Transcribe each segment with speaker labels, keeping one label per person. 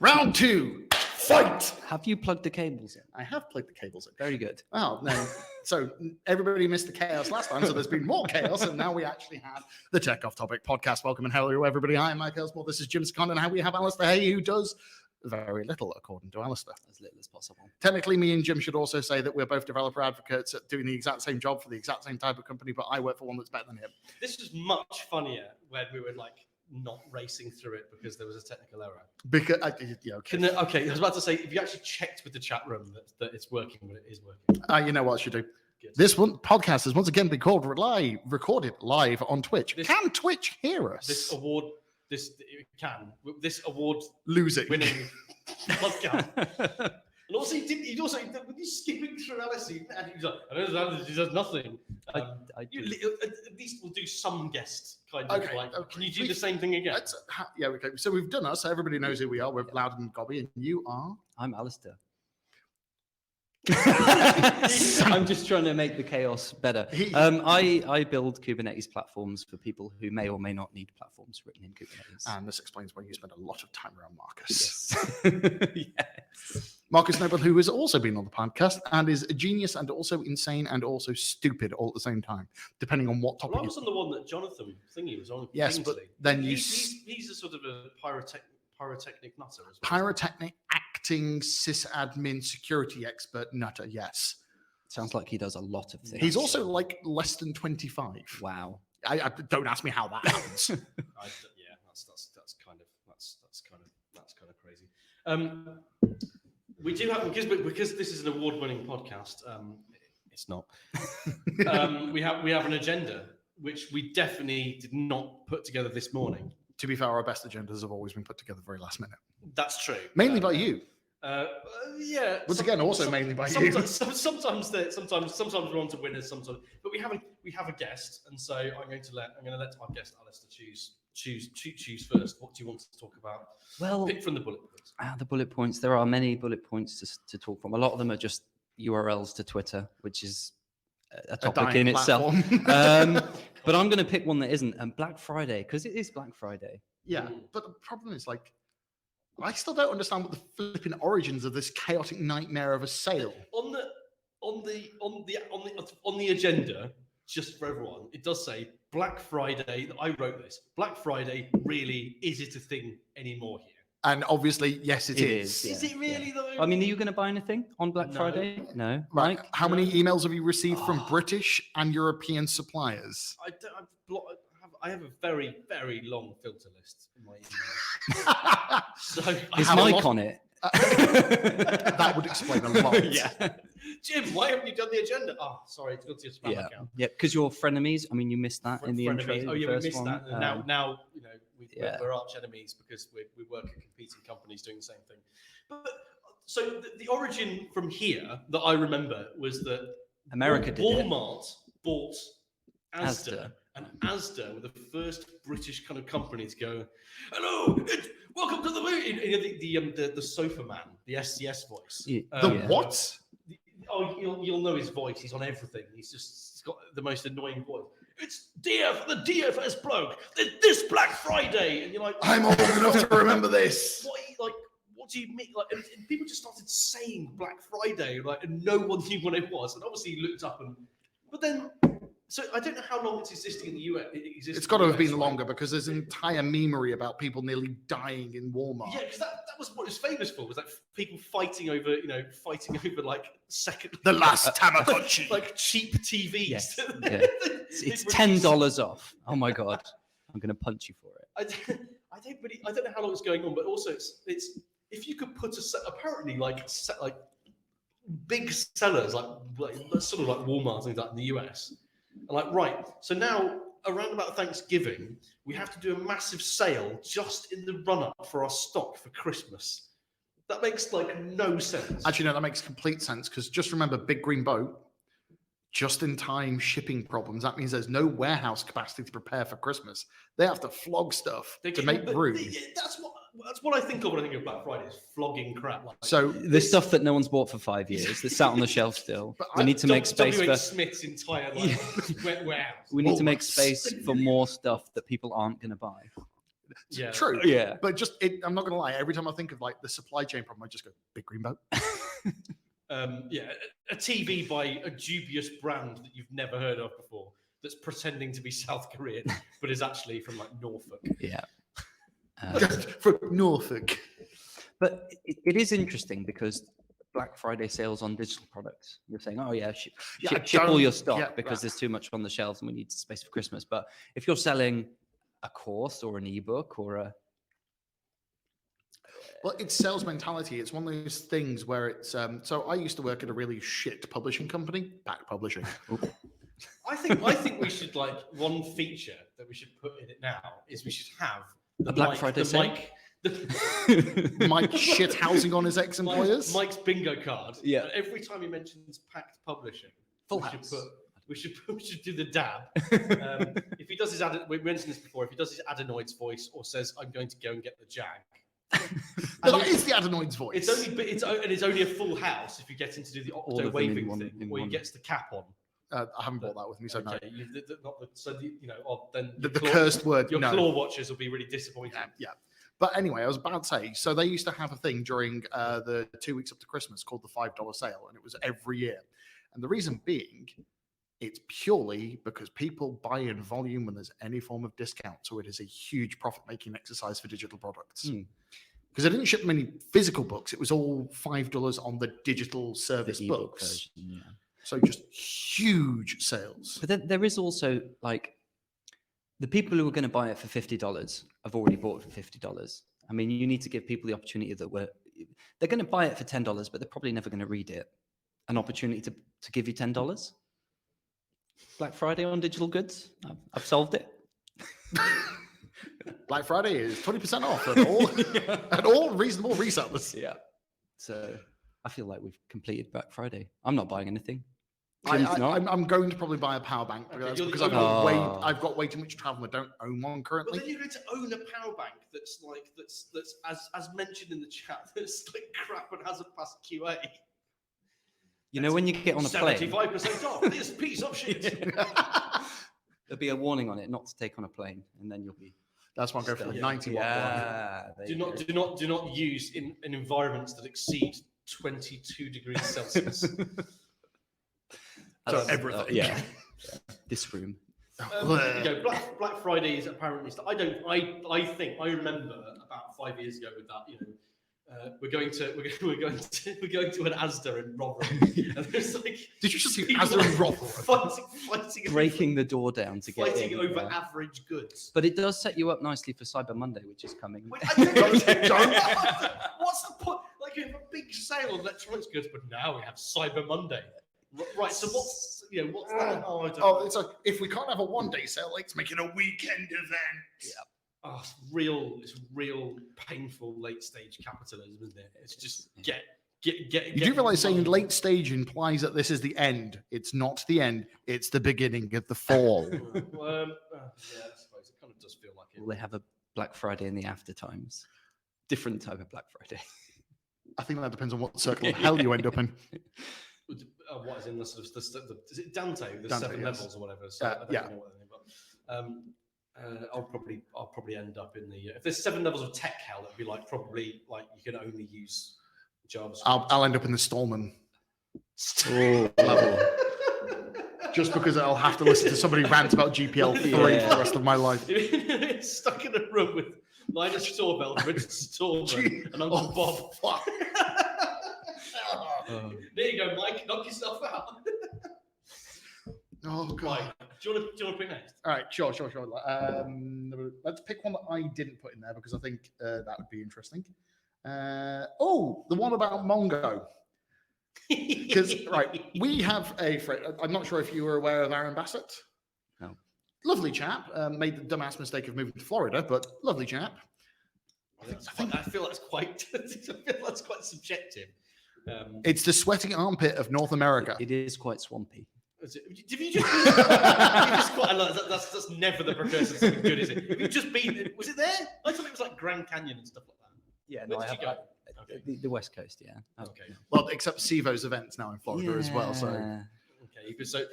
Speaker 1: Round 2, fight!
Speaker 2: Have you plugged the cables in?
Speaker 1: I have plugged the cables in.
Speaker 2: Very good.
Speaker 1: Well, no. So everybody missed the chaos last time, so there's been more chaos, and now we actually have the Tech Off Topic podcast. Welcome and hello, everybody. I am Mike Elsmore. This is Jim Second, and we have Alistair Hey, who does very little, according to Alistair.
Speaker 2: As little as possible.
Speaker 1: Technically, me and Jim should also say that we're both developer advocates at doing the exact same job for the exact same type of company, but I work for one that's better than him.
Speaker 3: This was much funnier when we were like not racing through it because there was a technical error.
Speaker 1: Because
Speaker 3: Okay, I was about to say, if you actually checked with the chat room that it's working, but it is working.
Speaker 1: You know what I should do?
Speaker 3: Good.
Speaker 1: This one podcast has once again been recorded live on Twitch. Can Twitch hear us?
Speaker 3: This award
Speaker 1: Losing.
Speaker 3: winning podcast. And also, he also when you're skipping through Alice, he was like, he does nothing. You at least will do some guest kind of like. Okay. Can you do the same thing again?
Speaker 1: Okay. So we've done us. So everybody knows who we are. We're Loud and Gobby, and you are.
Speaker 2: I'm Alistair. I'm just trying to make the chaos better. I build Kubernetes platforms for people who may or may not need platforms written in Kubernetes.
Speaker 1: And this explains why you spend a lot of time around Marcus.
Speaker 2: Yes. Yes.
Speaker 1: Marcus Noble, who has also been on the podcast and is a genius and also insane and also stupid all at the same time, depending on what topic.
Speaker 3: Well, I was on the one that Jonathan Thingy was on.
Speaker 1: Yes,
Speaker 3: Kingsley.
Speaker 1: but then
Speaker 3: he's a sort of a pyrotechnic nutter as well.
Speaker 1: Pyrotechnic, acting, sysadmin, security expert nutter, yes.
Speaker 2: Sounds like he does a lot of things.
Speaker 1: He's also like less than 25.
Speaker 2: Wow.
Speaker 1: I don't ask me how that happens.
Speaker 3: That's kind of crazy. We do have because this is an award-winning podcast. It's not. We have an agenda which we definitely did not put together this morning.
Speaker 1: To be fair, our best agendas have always been put together very last minute.
Speaker 3: That's true.
Speaker 1: Mainly by you.
Speaker 3: Yeah.
Speaker 1: Once again, also mainly by you.
Speaker 3: Sometimes we're on to winners. Sometimes, but we have a guest, and so I'm going to let our guest Alistair choose first. What do you want to talk about?
Speaker 2: Well,
Speaker 3: pick from the bullet points.
Speaker 2: The bullet points. There are many bullet points to talk from. A lot of them are just URLs to Twitter, which is a topic in itself. But I'm going to pick one that isn't. And Black Friday, because it is Black Friday.
Speaker 1: Yeah, but the problem is I still don't understand what the flipping origins of this chaotic nightmare of a sale.
Speaker 3: On the agenda, just for everyone, it does say Black Friday. I wrote this. Black Friday, really, is it a thing anymore here?
Speaker 1: And obviously, yes, it is.
Speaker 3: Is it really though?
Speaker 2: I mean, are you going to buy anything on Black Friday? No.
Speaker 1: Right. How many emails have you received from British and European suppliers?
Speaker 3: I have a very, very long filter list in my email. So
Speaker 2: is Mike on it?
Speaker 1: That would explain a lot.
Speaker 3: Yeah. Jim, why haven't you done the agenda? Oh, sorry, it's got to your spam account.
Speaker 2: Yeah, because you're frenemies. I mean, you missed that in the intro.
Speaker 3: Oh yeah, we missed
Speaker 2: one.
Speaker 3: that. And now we're arch enemies because we work at competing companies doing the same thing. But so the origin from here that I remember was that
Speaker 2: America did
Speaker 3: Walmart bought Asda. And Asda were the first British kind of company to go, hello, welcome to the meeting. The sofa man, the SCS voice.
Speaker 1: What?
Speaker 3: You'll know his voice. He's on everything. He's got the most annoying voice. It's the DFS bloke. This Black Friday, and you're like,
Speaker 1: I'm old enough to remember this.
Speaker 3: What do you mean? And people just started saying Black Friday, and no one knew what it was. And obviously, you looked up, but then. So I don't know how long it's existing in the US.
Speaker 1: It's got to have been longer because there's an entire memery about people nearly dying in Walmart.
Speaker 3: Yeah, because that was what it was famous for. Was like people fighting over like second.
Speaker 1: The last Tamagotchi.
Speaker 3: Like cheap TVs.
Speaker 2: Yes. Yeah. It's $10 off. Oh my god, I'm going to punch you for it.
Speaker 3: I don't know how long it's going on, but also it's if you could put apparently like big sellers like sort of like Walmart and things like in the US. Right, so now around about Thanksgiving, we have to do a massive sale just in the run-up for our stock for Christmas. That makes no sense.
Speaker 1: Actually, no, that makes complete sense because just remember, Big Green Boat, just-in-time shipping problems. That means there's no warehouse capacity to prepare for Christmas. They have to flog stuff to make room.
Speaker 3: That's what I think of when I think of Black Friday, is flogging crap.
Speaker 2: So the stuff that no one's bought for 5 years that's sat on the shelf still. We need to make space for
Speaker 3: Smith's entire warehouse.
Speaker 2: We need to make space for more stuff that people aren't going to buy.
Speaker 3: Yeah.
Speaker 1: True.
Speaker 2: Yeah.
Speaker 1: But I'm not going to lie. Every time I think of like the supply chain problem, I just go, big green boat.
Speaker 3: A TV by a dubious brand that you've never heard of before that's pretending to be South Korean, but is actually from like Norfolk.
Speaker 2: Yeah.
Speaker 1: From Norfolk.
Speaker 2: But it is interesting because Black Friday sales on digital products. You're saying, oh yeah, ship all your stock because there's too much on the shelves and we need space for Christmas. But if you're selling a course or an ebook or a...
Speaker 1: Well, it's sales mentality. It's one of those things where it's... so I used to work at a really shit publishing company, Back Publishing.
Speaker 3: I think we should like one feature that we should put in it now is we should have
Speaker 2: a Black Friday sale.
Speaker 1: Mike shit housing on his ex-employers.
Speaker 3: Mike's bingo card.
Speaker 2: Yeah.
Speaker 3: And every time he mentions Pact Publishing,
Speaker 1: Full house.
Speaker 3: We should do the dab. If he does his we mentioned this before. If he does his adenoid's voice or says, "I'm going to go and get the jag,"
Speaker 1: that is the adenoid's voice.
Speaker 3: It's only a full house if you get him to do the octo waving thing, where he gets the cap on.
Speaker 1: I haven't bought that with me, so
Speaker 3: okay,
Speaker 1: no.
Speaker 3: Then
Speaker 1: the cursed word.
Speaker 3: Your claw watchers will be really disappointed.
Speaker 1: Yeah. But anyway, I was about to say, so they used to have a thing during the 2 weeks up to Christmas called the $5 sale, and it was every year. And the reason being, it's purely because people buy in volume when there's any form of discount. So it is a huge profit-making exercise for digital products. Because I didn't ship many physical books. It was all $5 on the digital service books.
Speaker 2: Version, yeah.
Speaker 1: So just huge sales.
Speaker 2: But there is also like the people who are going to buy it for $50 have already bought it for $50. I mean, you need to give people the opportunity they're going to buy it for $10, but they're probably never going to read it. An opportunity to give you $10. Black Friday on digital goods. I've solved it.
Speaker 1: Black Friday is 20% off at all reasonable resellers.
Speaker 2: Yeah. So I feel like we've completed Black Friday. I'm not buying anything.
Speaker 1: I'm going to probably buy a power bank because I've got way too much travel. I don't own one currently.
Speaker 3: But then you're going to own a power bank that's as mentioned in the chat, that's like crap and hasn't passed QA.
Speaker 2: You know, when you get on a plane,
Speaker 3: 75% off this piece of shit.
Speaker 2: There'll be a warning on it not to take on a plane, and then you'll be.
Speaker 1: That's why I go for the 90 watt one.
Speaker 3: Do not use in environments that exceed 22 degrees Celsius.
Speaker 1: So everything.
Speaker 2: This room.
Speaker 3: Black Friday is apparently. I remember about 5 years ago with that. We're going to an Asda in Rotherham. And there's like,
Speaker 1: did you just see Asda in Rotherham?
Speaker 3: Fighting
Speaker 2: breaking the door down to get
Speaker 3: fighting over average goods.
Speaker 2: But it does set you up nicely for Cyber Monday, which is coming.
Speaker 3: Wait, what's the point? Like, you have a big sale on electronics goods, but now we have Cyber Monday. Right, so what's that? Oh, I don't know.
Speaker 1: It's like, if we can't have a one-day sale, let's make it a weekend event.
Speaker 2: Yeah.
Speaker 3: Oh, it's real painful late stage capitalism, isn't it? It's just get. You
Speaker 1: do realize saying late stage implies that this is the end. It's not the end. It's the beginning of the fall.
Speaker 3: Yeah, I suppose it kind of does feel like it.
Speaker 2: Will they have a Black Friday in the after times? Different type of Black Friday.
Speaker 1: I think that depends on what circle of hell you end up in.
Speaker 3: What is in the sort of is it Dante? The
Speaker 1: Dante,
Speaker 3: 7
Speaker 1: yes.
Speaker 3: levels or whatever. So I don't know what they mean, but I'll probably end up in the if there's 7 levels of tech hell, it'd be like probably like you can only use JavaScript.
Speaker 1: I'll end up in the Stallman
Speaker 2: level.
Speaker 1: Just because I'll have to listen to somebody rant about GPL3 for the rest of my life.
Speaker 3: Stuck in a room with Linus Storbell, Richard Stallman, and Uncle Bob.
Speaker 1: Fuck.
Speaker 3: There you go, Mike. Knock yourself out.
Speaker 1: Oh god.
Speaker 3: Right. Do you want to pick next?
Speaker 1: All right, sure. Let's pick one that I didn't put in there because I think that would be interesting. The one about Mongo. Because we have a friend. I'm not sure if you were aware of Aaron Bassett.
Speaker 2: No.
Speaker 1: Lovely chap. Made the dumbass mistake of moving to Florida, but lovely chap.
Speaker 3: I feel that's quite subjective.
Speaker 1: It's the sweaty armpit of North America.
Speaker 2: It is quite swampy.
Speaker 3: Did you just quite a lot? That's never the precursor to something good, is it? Have you just been? Was it there? I thought it was like Grand Canyon and stuff like that.
Speaker 2: Yeah,
Speaker 3: Where did you go?
Speaker 2: Okay. The West Coast, yeah.
Speaker 3: Okay.
Speaker 1: Well, except Sivo's events now in Florida as well. So
Speaker 3: okay, so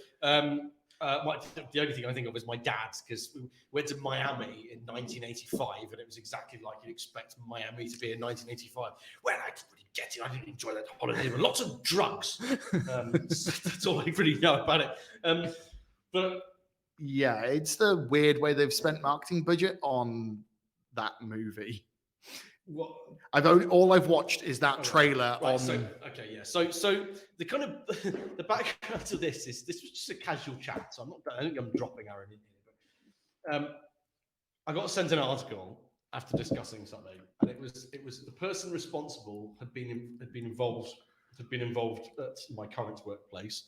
Speaker 3: The only thing I think of is my dad's, because we went to Miami in 1985, and it was exactly like you'd expect Miami to be in 1985. Well, I didn't really get it. I didn't enjoy that holiday, but lots of drugs. So that's all I really know about it. But
Speaker 1: yeah, it's the weird way they've spent marketing budget on that movie.
Speaker 3: what?
Speaker 1: All I've watched is that trailer on.
Speaker 3: So the kind of the background to this was just a casual chat. So I don't think I'm dropping Aaron in here, but I got sent an article after discussing something, and it was the person responsible had been involved at my current workplace,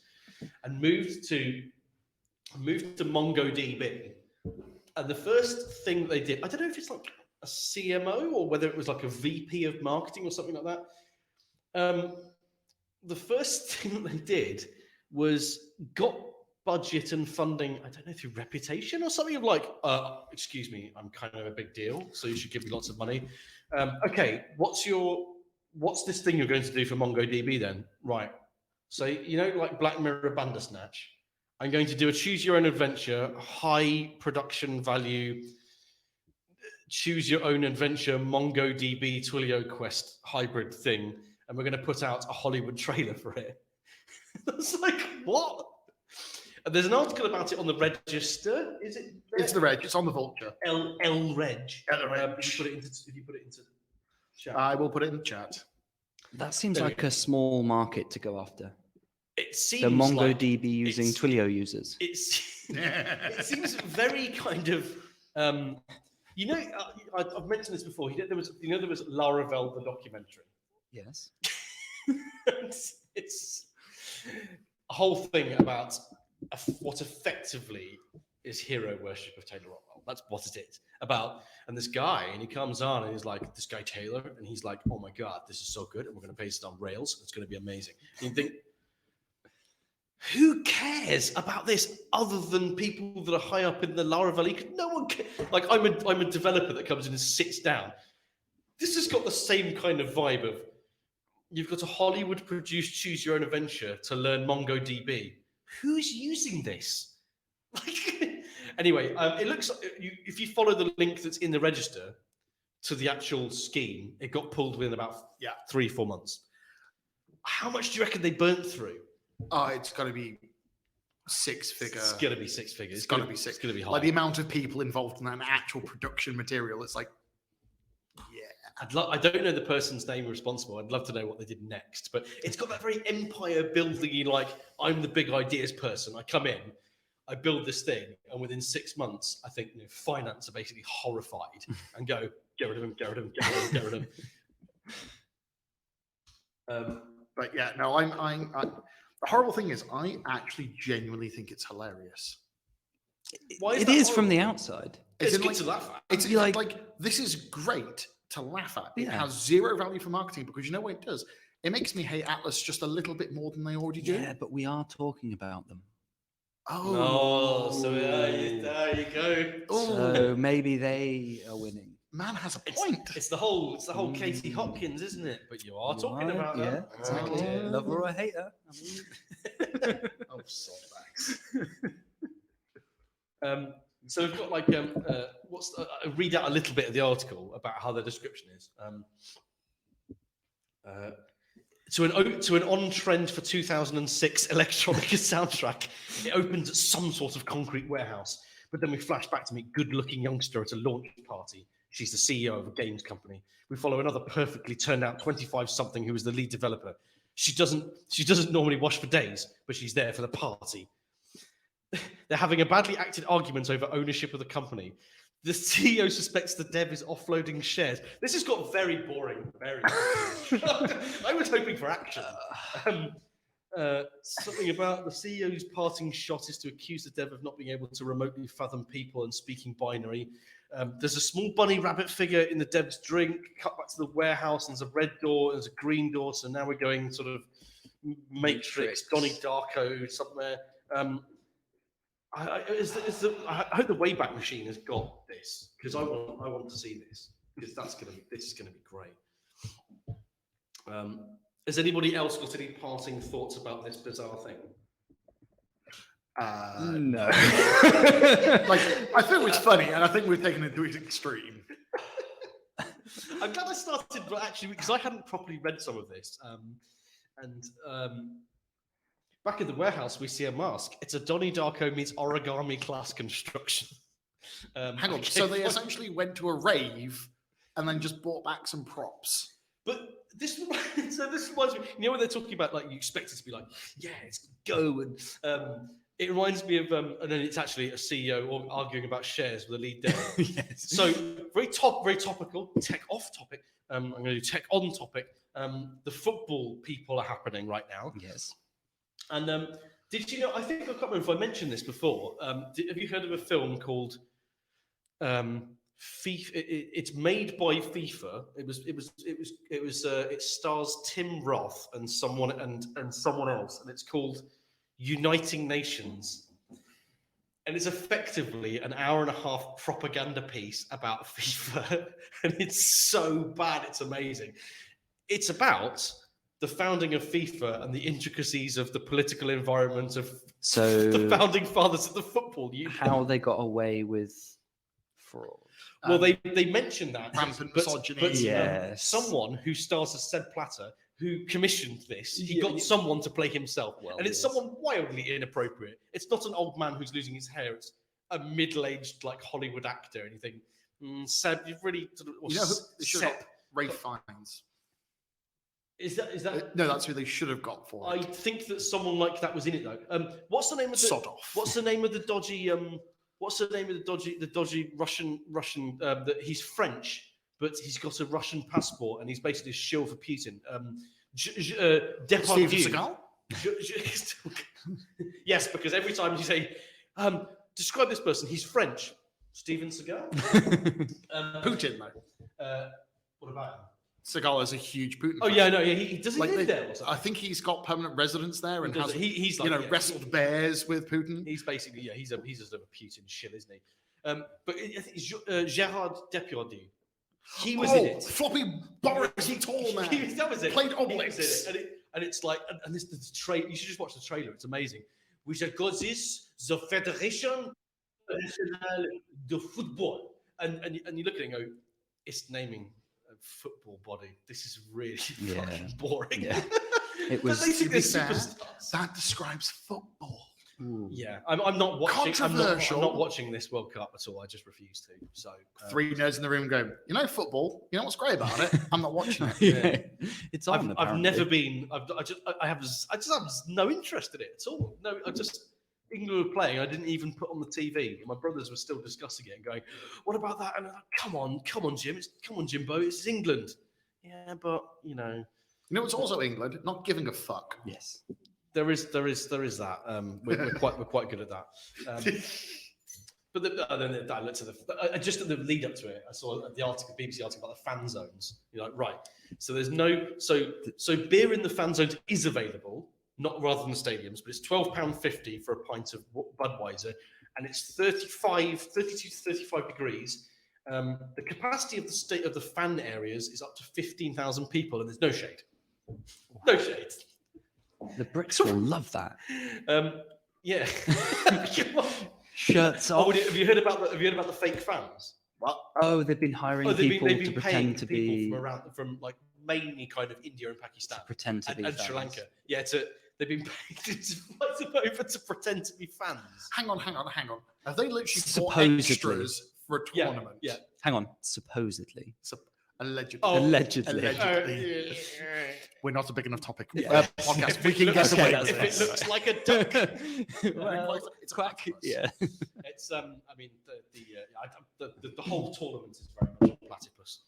Speaker 3: and moved to MongoDB, and the first thing they did, I don't know if it's like a CMO or whether it was like a VP of marketing or something like that. The first thing that they did was got budget and funding, I don't know, through reputation or something of like, excuse me, I'm kind of a big deal, so you should give me lots of money. Okay, what's this thing you're going to do for MongoDB then? Right. So, like Black Mirror Bandersnatch, I'm going to do a choose your own adventure, high production value, choose your own adventure MongoDB Twilio Quest hybrid thing, and we're going to put out a Hollywood trailer for it. That's like, what? And there's an article about it on the Register. Is it?
Speaker 1: It's the Reg. It's on the Vulture.
Speaker 3: L Reg. If you put it into chat.
Speaker 1: I will put it in the chat.
Speaker 2: That seems like a small market to go after.
Speaker 3: It seems
Speaker 2: the MongoDB
Speaker 3: like
Speaker 2: using Twilio users.
Speaker 3: It seems very kind of. I've mentioned this before. There was Laravel the documentary.
Speaker 2: Yes.
Speaker 3: It's a whole thing about what effectively is hero worship of Taylor Rockwell. That's what it is about. And this guy, and he comes on and he's like, this guy Taylor, and he's like, oh my God, this is so good, and we're going to base it on Rails. It's going to be amazing. And you think, who cares about this other than people that are high up in the Laravel? No one cares. Like, I'm a developer that comes in and sits down. This has got the same kind of vibe of, you've got a Hollywood-produced Choose Your Own Adventure to learn MongoDB. Who's using this? Anyway, it looks like if you follow the link that's in the Register to the actual scheme, it got pulled within about 3-4 months. How much do you reckon they burnt through?
Speaker 1: Oh, it's got to be six-figure.
Speaker 3: It's going to be six figures.
Speaker 1: It's got to be six.
Speaker 3: It's going to be high.
Speaker 1: Like the amount of people involved in that actual production material, it's like,
Speaker 3: I don't know the person's name responsible. I'd love to know what they did next. But it's got that very empire building, like, I'm the big ideas person. I come in, I build this thing, and within 6 months, I think finance are basically horrified and go, get rid of him, get rid of him, get rid of him.
Speaker 1: But yeah, no, the horrible thing is, I actually genuinely think it's hilarious.
Speaker 3: Why is
Speaker 2: it
Speaker 3: that
Speaker 2: is
Speaker 3: horrible?
Speaker 2: from the outside.
Speaker 3: It's good to laugh at.
Speaker 1: It's like this is great to laugh at. It has zero value for marketing because you know what it does? It makes me hate Atlas just a little bit more than they already do.
Speaker 2: Yeah, but we are talking about them.
Speaker 3: So there you go.
Speaker 2: So maybe they are winning.
Speaker 1: Man has a point.
Speaker 3: It's the whole Katie Hopkins, isn't it? But you are talking about
Speaker 2: yeah,
Speaker 3: that.
Speaker 2: exactly. Lover or hater.
Speaker 1: Oh, softbacks.
Speaker 3: So we've got like I'll read out a little bit of the article about how the description is. To an on-trend for 2006 electronic soundtrack, it opens at some sort of concrete warehouse, but then we flash back to meet good-looking youngster at a launch party. She's the CEO of a games company. We follow another perfectly turned out 25-something who is the lead developer. She doesn't normally wash for days, but she's there for the party. They're having a badly acted argument over ownership of the company. The CEO suspects the dev is offloading shares. This has got very boring. I was hoping for action. Something about the CEO's parting shot is to accuse the dev of not being able to remotely fathom people and speaking binary. There's a small bunny rabbit figure in the dev's drink. Cut back to the warehouse, and there's a red door, there's a green door. So now we're going sort of Matrix, Donnie Darko somewhere. I hope the Wayback Machine has got this because I want to see this because this is gonna be great. Has anybody else got any parting thoughts about this bizarre thing?
Speaker 2: No.
Speaker 1: Like, I think it's funny, and I think we've taken it to its extreme.
Speaker 3: I'm glad I started, but actually, because I hadn't properly read some of this. Back in the warehouse, we see a mask. It's a Donnie Darko meets origami class construction.
Speaker 1: Hang on. So they essentially went to a rave and then just brought back some props.
Speaker 3: But this reminds me, you know, when they're talking about, like, you expect it to be like, yeah, it's go, and it reminds me of, and then it's actually a CEO arguing about shares with a lead there.
Speaker 2: Yes.
Speaker 3: So very topical, tech off topic. I'm going to do tech on topic. The football people are happening right now.
Speaker 2: Yes.
Speaker 3: And did you know? I think I can't remember if I mentioned this before. Have you heard of a film called FIFA? It's made by FIFA. It stars Tim Roth and someone else, and it's called Uniting Nations. And it's effectively an hour and a half propaganda piece about FIFA, and it's so bad, it's amazing. It's about the founding of FIFA and the intricacies of the political environment of the founding fathers of the football union.
Speaker 2: How they got away with fraud.
Speaker 3: Well, they mentioned that.
Speaker 1: Rampant
Speaker 3: but
Speaker 1: misogyny.
Speaker 2: Yes.
Speaker 3: Someone who stars as Seb Platter, who commissioned this, he got someone to play himself. And it's someone wildly inappropriate. It's not an old man who's losing his hair. It's a middle-aged, like, Hollywood actor. And you think, Seb, you've really...
Speaker 1: You know who they should have got? Rafe Fiennes.
Speaker 3: Is that
Speaker 1: No, that's who they should have got for it.
Speaker 3: I think that someone like that was in it, though. What's the name of the...
Speaker 1: Sod off.
Speaker 3: What's the name of the dodgy... What's the name of the dodgy Russian? That he's French, but he's got a Russian passport, and he's basically a shill for Putin. Depardieu.
Speaker 1: Steven Seagal?
Speaker 3: Yes, because every time you say, describe this person, he's French. Steven Seagal.
Speaker 1: Putin, though.
Speaker 3: What about him?
Speaker 1: Seagal is a huge Putin.
Speaker 3: Oh, yeah, no, he does he live there or something?
Speaker 1: I think he's got permanent residence there and has
Speaker 3: he's like,
Speaker 1: wrestled bears with Putin.
Speaker 3: He's basically he's just a Putin shill, isn't he? But I think it's Gerard Depardieu. He was in it.
Speaker 1: Floppy Boris, tall man.
Speaker 3: That was it.
Speaker 1: Played Obelix.
Speaker 3: And it's like, and this the trailer. You should just watch the trailer. It's amazing. We shall call this the Federation Nationale de Football. And you look at it and go, it's naming a football body. This is really fucking boring.
Speaker 2: Yeah. It was.
Speaker 1: To be fair, that describes football.
Speaker 2: Ooh.
Speaker 3: Yeah, I'm not watching.
Speaker 1: Controversial.
Speaker 3: I'm not watching this World Cup at all. I just refuse to. So
Speaker 1: three nerds in the room go, you know, football. You know what's great about it? I'm not watching it.
Speaker 2: Yeah. It's on.
Speaker 3: I've never been. I have no interest in it at all. No, England were playing. I didn't even put on the TV. My brothers were still discussing it and going, "What about that?" And I'm like, "Come on, Jim. Come on, Jimbo. It's England." Yeah, but you know.
Speaker 1: You know, it's also England not giving a fuck.
Speaker 2: Yes.
Speaker 3: There is that. We're quite good at that. But then I looked at just at the lead up to it. I saw the article, BBC article about the fan zones. You're like, right. So there's so beer in the fan zones is available, not rather than the stadiums, but it's £12.50 for a pint of Budweiser, and it's 32 to 35 degrees. The capacity of the fan areas is up to 15,000 people, and there's no shade. No shade.
Speaker 2: The Brits will love that.
Speaker 3: Yeah.
Speaker 2: Shirts off.
Speaker 3: Have you heard about the fake fans?
Speaker 1: What?
Speaker 2: Oh, they've been hiring people to pretend to be
Speaker 3: from like mainly kind of India and Pakistan,
Speaker 2: to pretend to be
Speaker 3: and
Speaker 2: fans.
Speaker 3: Sri Lanka. Yeah, they've been paid to fly them over to pretend to be fans.
Speaker 1: Hang on. Have they literally bought
Speaker 2: Supposedly.
Speaker 1: extras for a tournament?
Speaker 3: Yeah.
Speaker 2: Hang on. Supposedly.
Speaker 1: Allegedly.
Speaker 3: Oh,
Speaker 2: Allegedly.
Speaker 1: We're not a big enough topic.
Speaker 2: Yeah.
Speaker 1: Podcast. We can guess away.
Speaker 3: If it looks like a duck,
Speaker 2: Well,
Speaker 1: it's
Speaker 2: quack.
Speaker 1: octopus.
Speaker 2: Yeah.
Speaker 3: it's I mean the whole tournament is very much a platypus.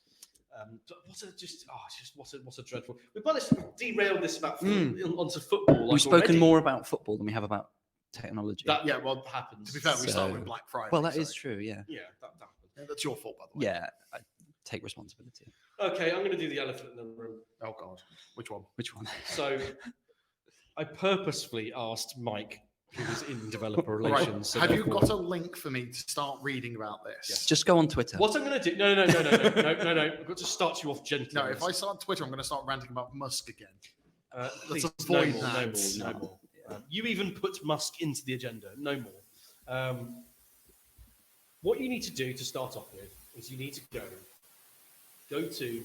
Speaker 3: What a dreadful. We've managed to derail this about onto football.
Speaker 2: We've spoken more about football than we have about technology.
Speaker 3: That
Speaker 1: happens. To be fair, we started with Black Friday.
Speaker 2: Well, that is true. Yeah.
Speaker 3: Yeah, that happened.
Speaker 1: Yeah, that's your fault, by the way.
Speaker 2: Yeah. I take responsibility.
Speaker 3: Okay, I'm going to do the elephant in the room.
Speaker 1: Oh God, which one?
Speaker 2: Which one?
Speaker 3: So, I purposefully asked Mike, who was in developer relations.
Speaker 1: Right. Have you got a link for me to start reading about this?
Speaker 3: Yes.
Speaker 2: Just go on Twitter.
Speaker 3: What I'm going to do? No. I've got to start you off gently.
Speaker 1: No, if I start Twitter, I'm going to start ranting about Musk again.
Speaker 3: Let's
Speaker 1: avoid
Speaker 3: no
Speaker 1: that.
Speaker 3: more. You even put Musk into the agenda. No more. What you need to do to start off with is you need to go to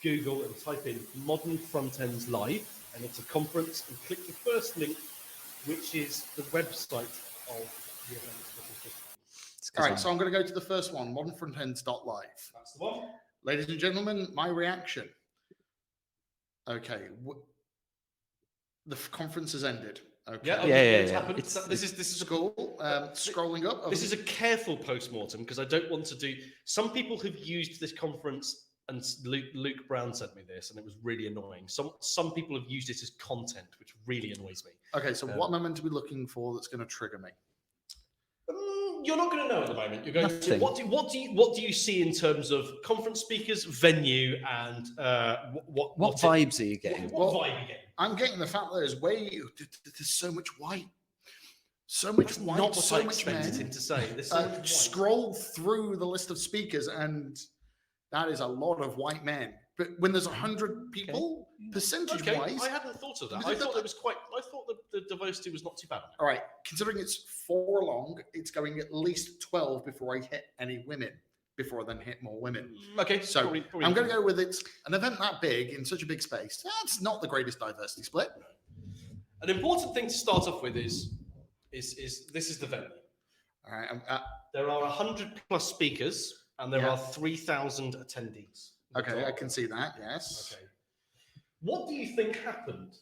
Speaker 3: Google and type in Modern Front-Ends Live, and it's a conference, and click the first link, which is the website of the event.
Speaker 1: All right, so I'm going to go to the first one, modernfrontends.live.
Speaker 3: That's the one.
Speaker 1: Ladies and gentlemen, my reaction. Okay, the conference has ended. Okay.
Speaker 3: It's happened. This is
Speaker 1: school. Scrolling up.
Speaker 3: This is a careful post-mortem because I don't want to do. Some people have used this conference, and Luke Brown sent me this, and it was really annoying. Some people have used it as content, which really annoys me.
Speaker 1: Okay, so what am I meant to be looking for that's going to trigger me?
Speaker 3: You're not going to know at the moment. You're going to what do you see in terms of conference speakers, venue, and what
Speaker 2: vibes are you getting?
Speaker 3: What vibe are you getting?
Speaker 1: I'm getting the fact that there's so much white. So much white,
Speaker 3: not what
Speaker 1: so
Speaker 3: I
Speaker 1: much
Speaker 3: expected
Speaker 1: men.
Speaker 3: him to say. There's so much white.
Speaker 1: Scroll through the list of speakers, and that is a lot of white men. But when there's 100 people, percentage-wise,
Speaker 3: I hadn't thought of that. I thought the diversity was not too bad.
Speaker 1: All right, considering it's 4 long, it's going at least 12 before I hit any women. Before I then hit more women.
Speaker 3: Okay,
Speaker 1: so
Speaker 3: probably
Speaker 1: I'm going to go with it's an event that big in such a big space. That's not the greatest diversity split.
Speaker 3: An important thing to start off with is this is the venue.
Speaker 1: All right,
Speaker 3: there are 100 plus speakers and there are 3,000 attendees.
Speaker 1: Okay, I can see that. Yes.
Speaker 3: Okay. What do you think happened?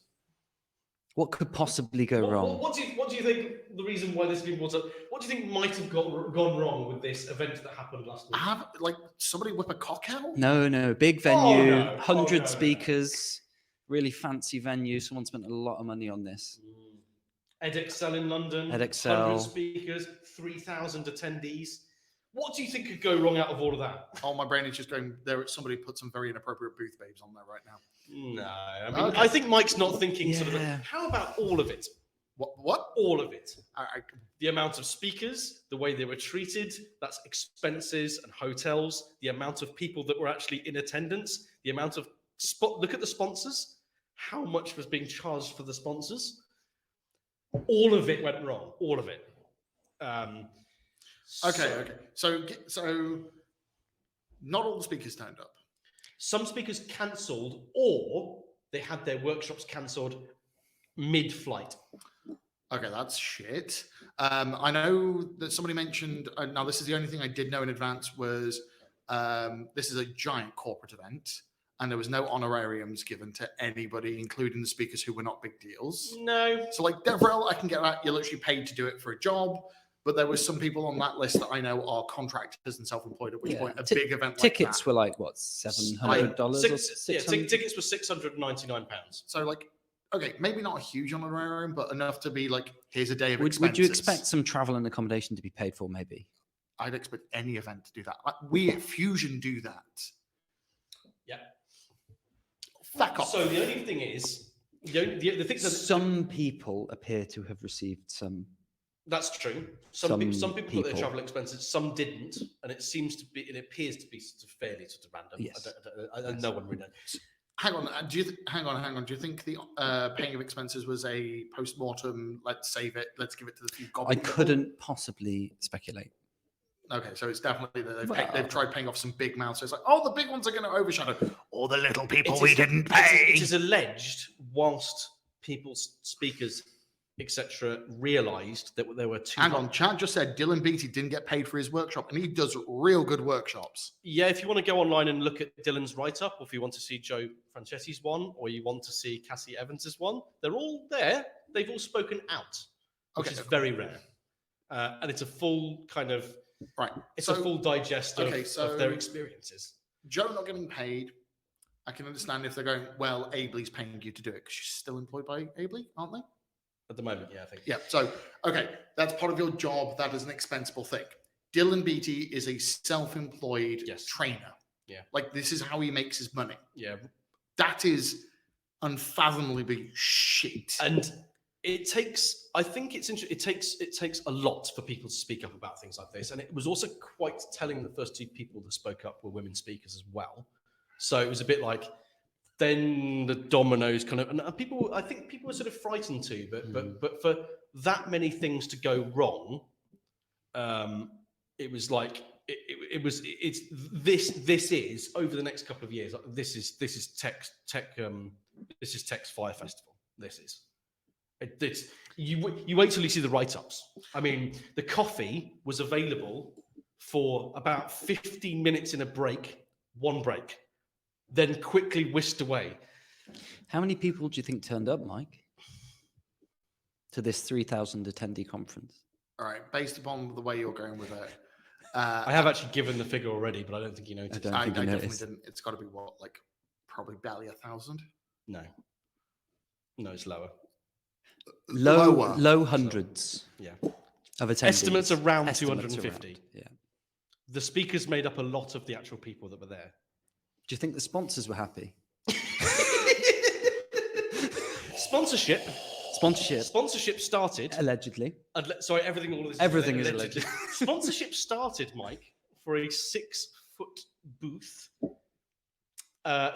Speaker 2: What could possibly go wrong?
Speaker 3: What do you think the reason why this has been brought up? What do you think might have gone wrong with this event that happened last week?
Speaker 1: Somebody whip a cock out?
Speaker 2: No, big venue, 100 speakers, really fancy venue. Someone spent a lot of money on this.
Speaker 3: EdXL in London,
Speaker 2: EdXL.
Speaker 3: 100 speakers, 3,000 attendees. What do you think could go wrong out of all of that?
Speaker 1: Oh, my brain is just going there. Somebody put some very inappropriate booth babes on there right now.
Speaker 3: No, I mean, I think Mike's not thinking sort of. How about all of it?
Speaker 1: What?
Speaker 3: All of it. The amount of speakers, the way they were treated, that's expenses and hotels, the amount of people that were actually in attendance, the amount of look at the sponsors, how much was being charged for the sponsors. All of it went wrong. All of it.
Speaker 1: Okay. So not all the speakers turned up.
Speaker 3: Some speakers cancelled, or they had their workshops cancelled mid-flight.
Speaker 1: Okay, that's shit. I know that somebody mentioned. Now, this is the only thing I did know in advance was this is a giant corporate event, and there was no honorariums given to anybody, including the speakers who were not big deals.
Speaker 3: No.
Speaker 1: So, like DevRel, I can get that. You're literally paid to do it for a job. But there was some people on that list that I know are contractors and self-employed, at which point a big event
Speaker 2: tickets were like, what, $700 or $600?
Speaker 3: Tickets were £699.
Speaker 1: So, like, okay, maybe not a huge honorarium, but enough to be like, here's a day of expenses.
Speaker 2: Would you expect some travel and accommodation to be paid for, maybe?
Speaker 1: I'd expect any event to do that. We at Fusion do that.
Speaker 3: Yeah.
Speaker 2: Fuck off.
Speaker 3: So the only thing is, the thing that
Speaker 2: some people appear to have received some.
Speaker 3: That's true. Some people put their travel expenses, some didn't, and it appears to be sort of fairly sort of random.
Speaker 2: Yes.
Speaker 3: No one really knows.
Speaker 1: Hang on. Do you think the paying of expenses was a post-mortem? Let's save it. Let's give it to the few goblin people?
Speaker 2: I couldn't possibly speculate.
Speaker 1: Okay, so it's definitely that they've tried paying off some big mouths. So it's like, oh, the big ones are going to overshadow all the little people we didn't pay.
Speaker 3: It is alleged, whilst speakers, etc., realised that there were two.
Speaker 1: Hang on, Chad just said Dylan Beattie didn't get paid for his workshop, and he does real good workshops.
Speaker 3: Yeah, if you want to go online and look at Dylan's write-up, or if you want to see Joe Franchetti's one, or you want to see Cassie Evans's one, they're all there. They've all spoken out, which is very rare, and it's a full kind of It's a full digest of their experiences.
Speaker 1: Joe not getting paid. I can understand if they're going, well, Abley's paying you to do it because she's still employed by Abley, aren't they?
Speaker 3: At the moment, yeah, I think.
Speaker 1: Yeah, so, okay, that's part of your job. That is an expensible thing. Dylan Beattie is a self-employed trainer.
Speaker 3: Yeah.
Speaker 1: Like, this is how he makes his money.
Speaker 3: Yeah.
Speaker 1: That is unfathomably shit.
Speaker 3: And it takes, I think it's interesting, it takes a lot for people to speak up about things like this. And it was also quite telling the first two people that spoke up were women speakers as well. So it was a bit like, then the dominoes kind of, and I think people were sort of frightened too, but for that many things to go wrong, it was like this is over the next couple of years. This is Tech's Fire Festival. It's you wait till you see the write-ups. I mean, the coffee was available for about 15 minutes in one break, then quickly whisked away.
Speaker 2: How many people do you think turned up, Mike, to this 3,000 attendee conference?
Speaker 1: All right, based upon the way you're going with it.
Speaker 3: I have actually given the figure already, but I don't think you noticed.
Speaker 1: I definitely didn't. It's got to be what, like probably barely 1,000?
Speaker 3: No, it's lower.
Speaker 2: Low hundreds.
Speaker 3: Yeah.
Speaker 2: Of attendees.
Speaker 3: Estimates around 250.
Speaker 2: Around, yeah.
Speaker 3: The speakers made up a lot of the actual people that were there.
Speaker 2: Do you think the sponsors were happy?
Speaker 3: Sponsorship started
Speaker 2: allegedly.
Speaker 3: Sorry, all this.
Speaker 2: Everything is alleged.
Speaker 3: Sponsorship started, Mike, for a 6-foot booth.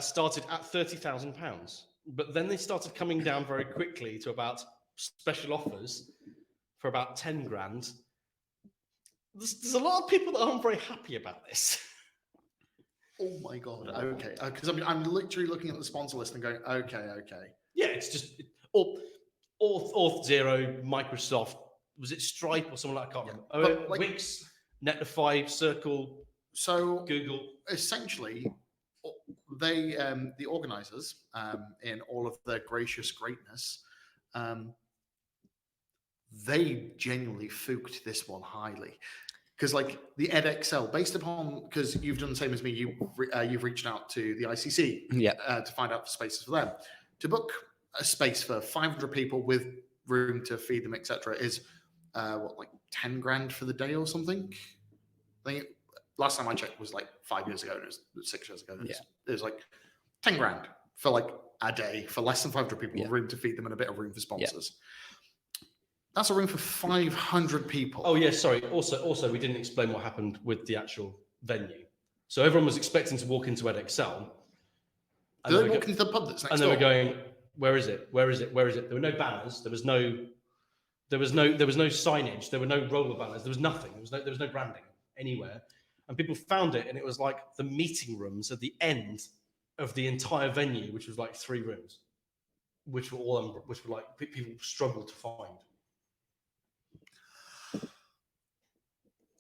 Speaker 3: Started at £30,000, but then they started coming down very quickly to about special offers for about 10 grand. There's a lot of people that aren't very happy about this.
Speaker 1: Oh my god! Okay, because I'm literally looking at the sponsor list and going, okay.
Speaker 3: Yeah, it's just Auth Zero, Microsoft, was it Stripe or something like that? I can't remember. Wix, Netlify, Circle,
Speaker 1: so
Speaker 3: Google.
Speaker 1: Essentially, they the organizers, in all of their gracious greatness, they genuinely fooked this one highly. Because like the edXL, based upon, because you've done the same as me, you've reached out to the ICC to find out for spaces for them. To book a space for 500 people with room to feed them, etc., is like 10 grand for the day or something. I think last time I checked was like 5 years ago, and it was 6 years ago. It was like 10 grand for like a day for less than 500 people with room to feed them and a bit of room for sponsors. That's a room for 500 people.
Speaker 3: Oh yeah, sorry. Also, we didn't explain what happened with the actual venue. So everyone was expecting to walk into EdXL.
Speaker 1: Did they walk into the pub that's next door?
Speaker 3: And they were going, "Where is it? Where is it? Where is it?" There were no banners. There was no signage. There were no roller banners. There was nothing. There was no branding anywhere. And people found it, and it was like the meeting rooms at the end of the entire venue, which was like 3 rooms, which were like people struggled to find.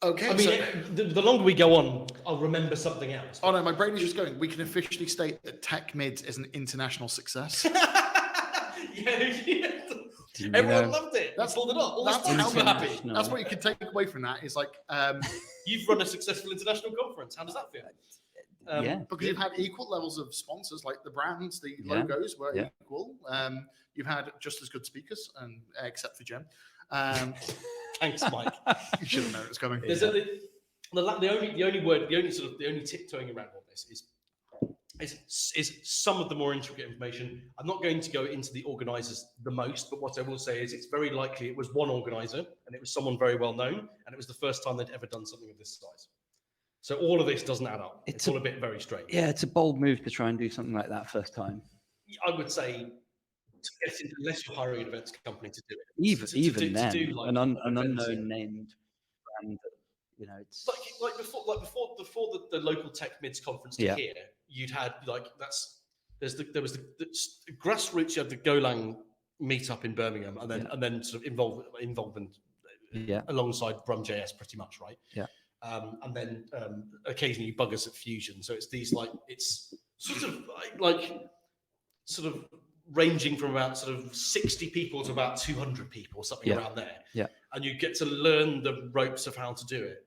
Speaker 1: Okay.
Speaker 3: I mean, the longer we go on, I'll remember something else.
Speaker 1: Oh no, my brain is just going. We can officially state that Tech Mids is an international success.
Speaker 3: Everyone loved it. That's all
Speaker 1: That's how happy. That's what you can take away from that. Is like
Speaker 3: you've run a successful international conference. How does that feel?
Speaker 1: Because you've had equal levels of sponsors, like the brands, the logos were equal. You've had just as good speakers, and except for Jem.
Speaker 3: Thanks, Mike.
Speaker 1: You should have known it was coming.
Speaker 3: The only tiptoeing around all this is some of the more intricate information. I'm not going to go into the organisers the most, but what I will say is it's very likely it was one organiser and it was someone very well known, and it was the first time they'd ever done something of this size. So all of this doesn't add up. It's all a bit very strange.
Speaker 2: Yeah, it's a bold move to try and do something like that first time.
Speaker 3: I would say, unless you're hiring an events company to do it,
Speaker 2: even then, an unknown named brand, it's
Speaker 3: like before the local Tech Mids conference to here, you'd had there was the grassroots. You had the Golang meetup in Birmingham, and then sort of involvement alongside Brum.js, pretty much, right?
Speaker 2: Yeah.
Speaker 3: And then occasionally buggers at Fusion. So it's these it's sort of ranging from about sort of 60 people to about 200 people, something around there.
Speaker 2: Yeah.
Speaker 3: And you get to learn the ropes of how to do it.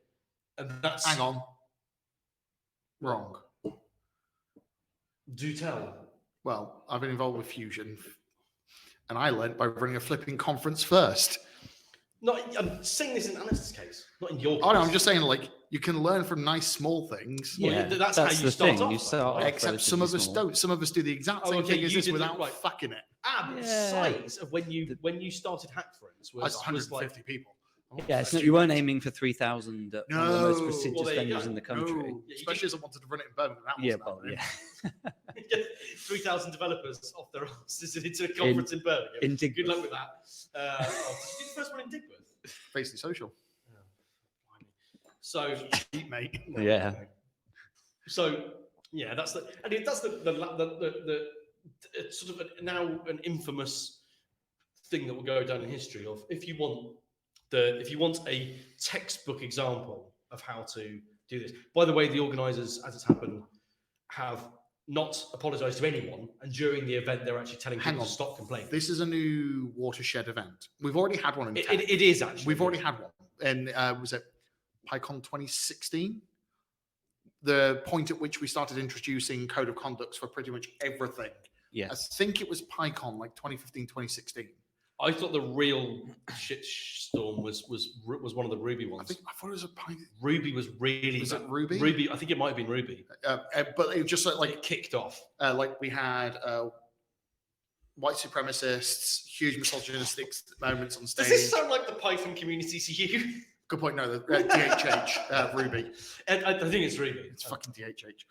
Speaker 3: And that's...
Speaker 1: Hang on. Wrong.
Speaker 3: Do tell.
Speaker 1: Well, I've been involved with Fusion, and I learned by running a flipping conference first.
Speaker 3: I'm saying this in Alistair's case, not in your case.
Speaker 1: Oh no, I'm just saying, like, you can learn from nice small things.
Speaker 3: Yeah, that's how you start off.
Speaker 2: You start
Speaker 1: except some of us don't. Some of us do the exact same thing as this without fucking it.
Speaker 3: The size of when you started Hack Friends was
Speaker 1: 150
Speaker 3: like,
Speaker 1: people.
Speaker 2: Yeah, it's not, you weren't aiming for 3,000 at one of the most prestigious
Speaker 3: Well,
Speaker 2: venues in the country.
Speaker 1: No. Especially as I wanted to run it in Birmingham. That
Speaker 2: Yeah,
Speaker 1: wasn't
Speaker 2: well,
Speaker 1: happening.
Speaker 2: yeah.
Speaker 3: 3,000 developers off their asses into a conference in Birmingham.
Speaker 2: In
Speaker 3: Good luck with that. Did you do the first one in Digworth?
Speaker 1: Basically social.
Speaker 3: So,
Speaker 1: Cheap, mate.
Speaker 2: Yeah.
Speaker 3: So, yeah, that's the sort of now an infamous thing that will go down in history of if you want a textbook example of how to do this. By the way, the organisers, as it's happened, have not apologised to anyone, and during the event, they're actually telling people to stop complaining.
Speaker 1: This is a new watershed event. We've already had one in tech.
Speaker 3: It is actually.
Speaker 1: We've already had one, and was it PyCon 2016? The point at which we started introducing code of conducts for pretty much everything.
Speaker 2: Yeah.
Speaker 1: I think it was PyCon, like 2015, 2016.
Speaker 3: I thought the real shitstorm was one of the Ruby ones.
Speaker 1: I thought it was a PyCon.
Speaker 3: Ruby was really.
Speaker 1: Was it Ruby?
Speaker 3: Ruby, I think it might have been Ruby.
Speaker 1: But it just like
Speaker 3: it kicked off.
Speaker 1: Like we had white supremacists, huge misogynistic moments on stage.
Speaker 3: Does this sound like the Python community to you?
Speaker 1: Good point. No, the DHH Ruby.
Speaker 3: I think it's Ruby.
Speaker 1: It's fucking DHH.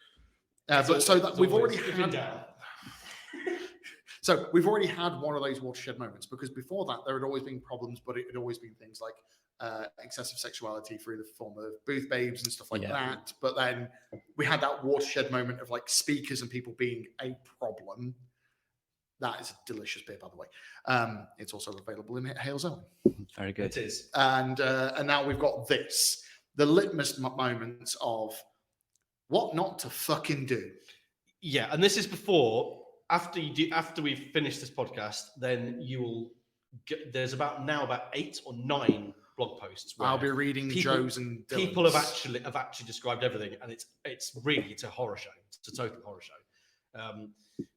Speaker 1: We've already had. So we've already had one of those watershed moments because before that there had always been problems, but it had always been things like excessive sexuality through the form of booth babes and stuff like that. But then we had that watershed moment of like speakers and people being a problem. That is a delicious beer, by the way. It's also available in Hale's Own.
Speaker 2: Very good.
Speaker 3: It is.
Speaker 1: And now we've got this, the litmus moments of what not to fucking do.
Speaker 3: Yeah, and this is before. After we finish this podcast, then you will get. There's about 8 or 9 blog posts. Where
Speaker 1: I'll be reading Joe's and Dylan's.
Speaker 3: People have actually described everything, and it's a horror show. It's a total horror show.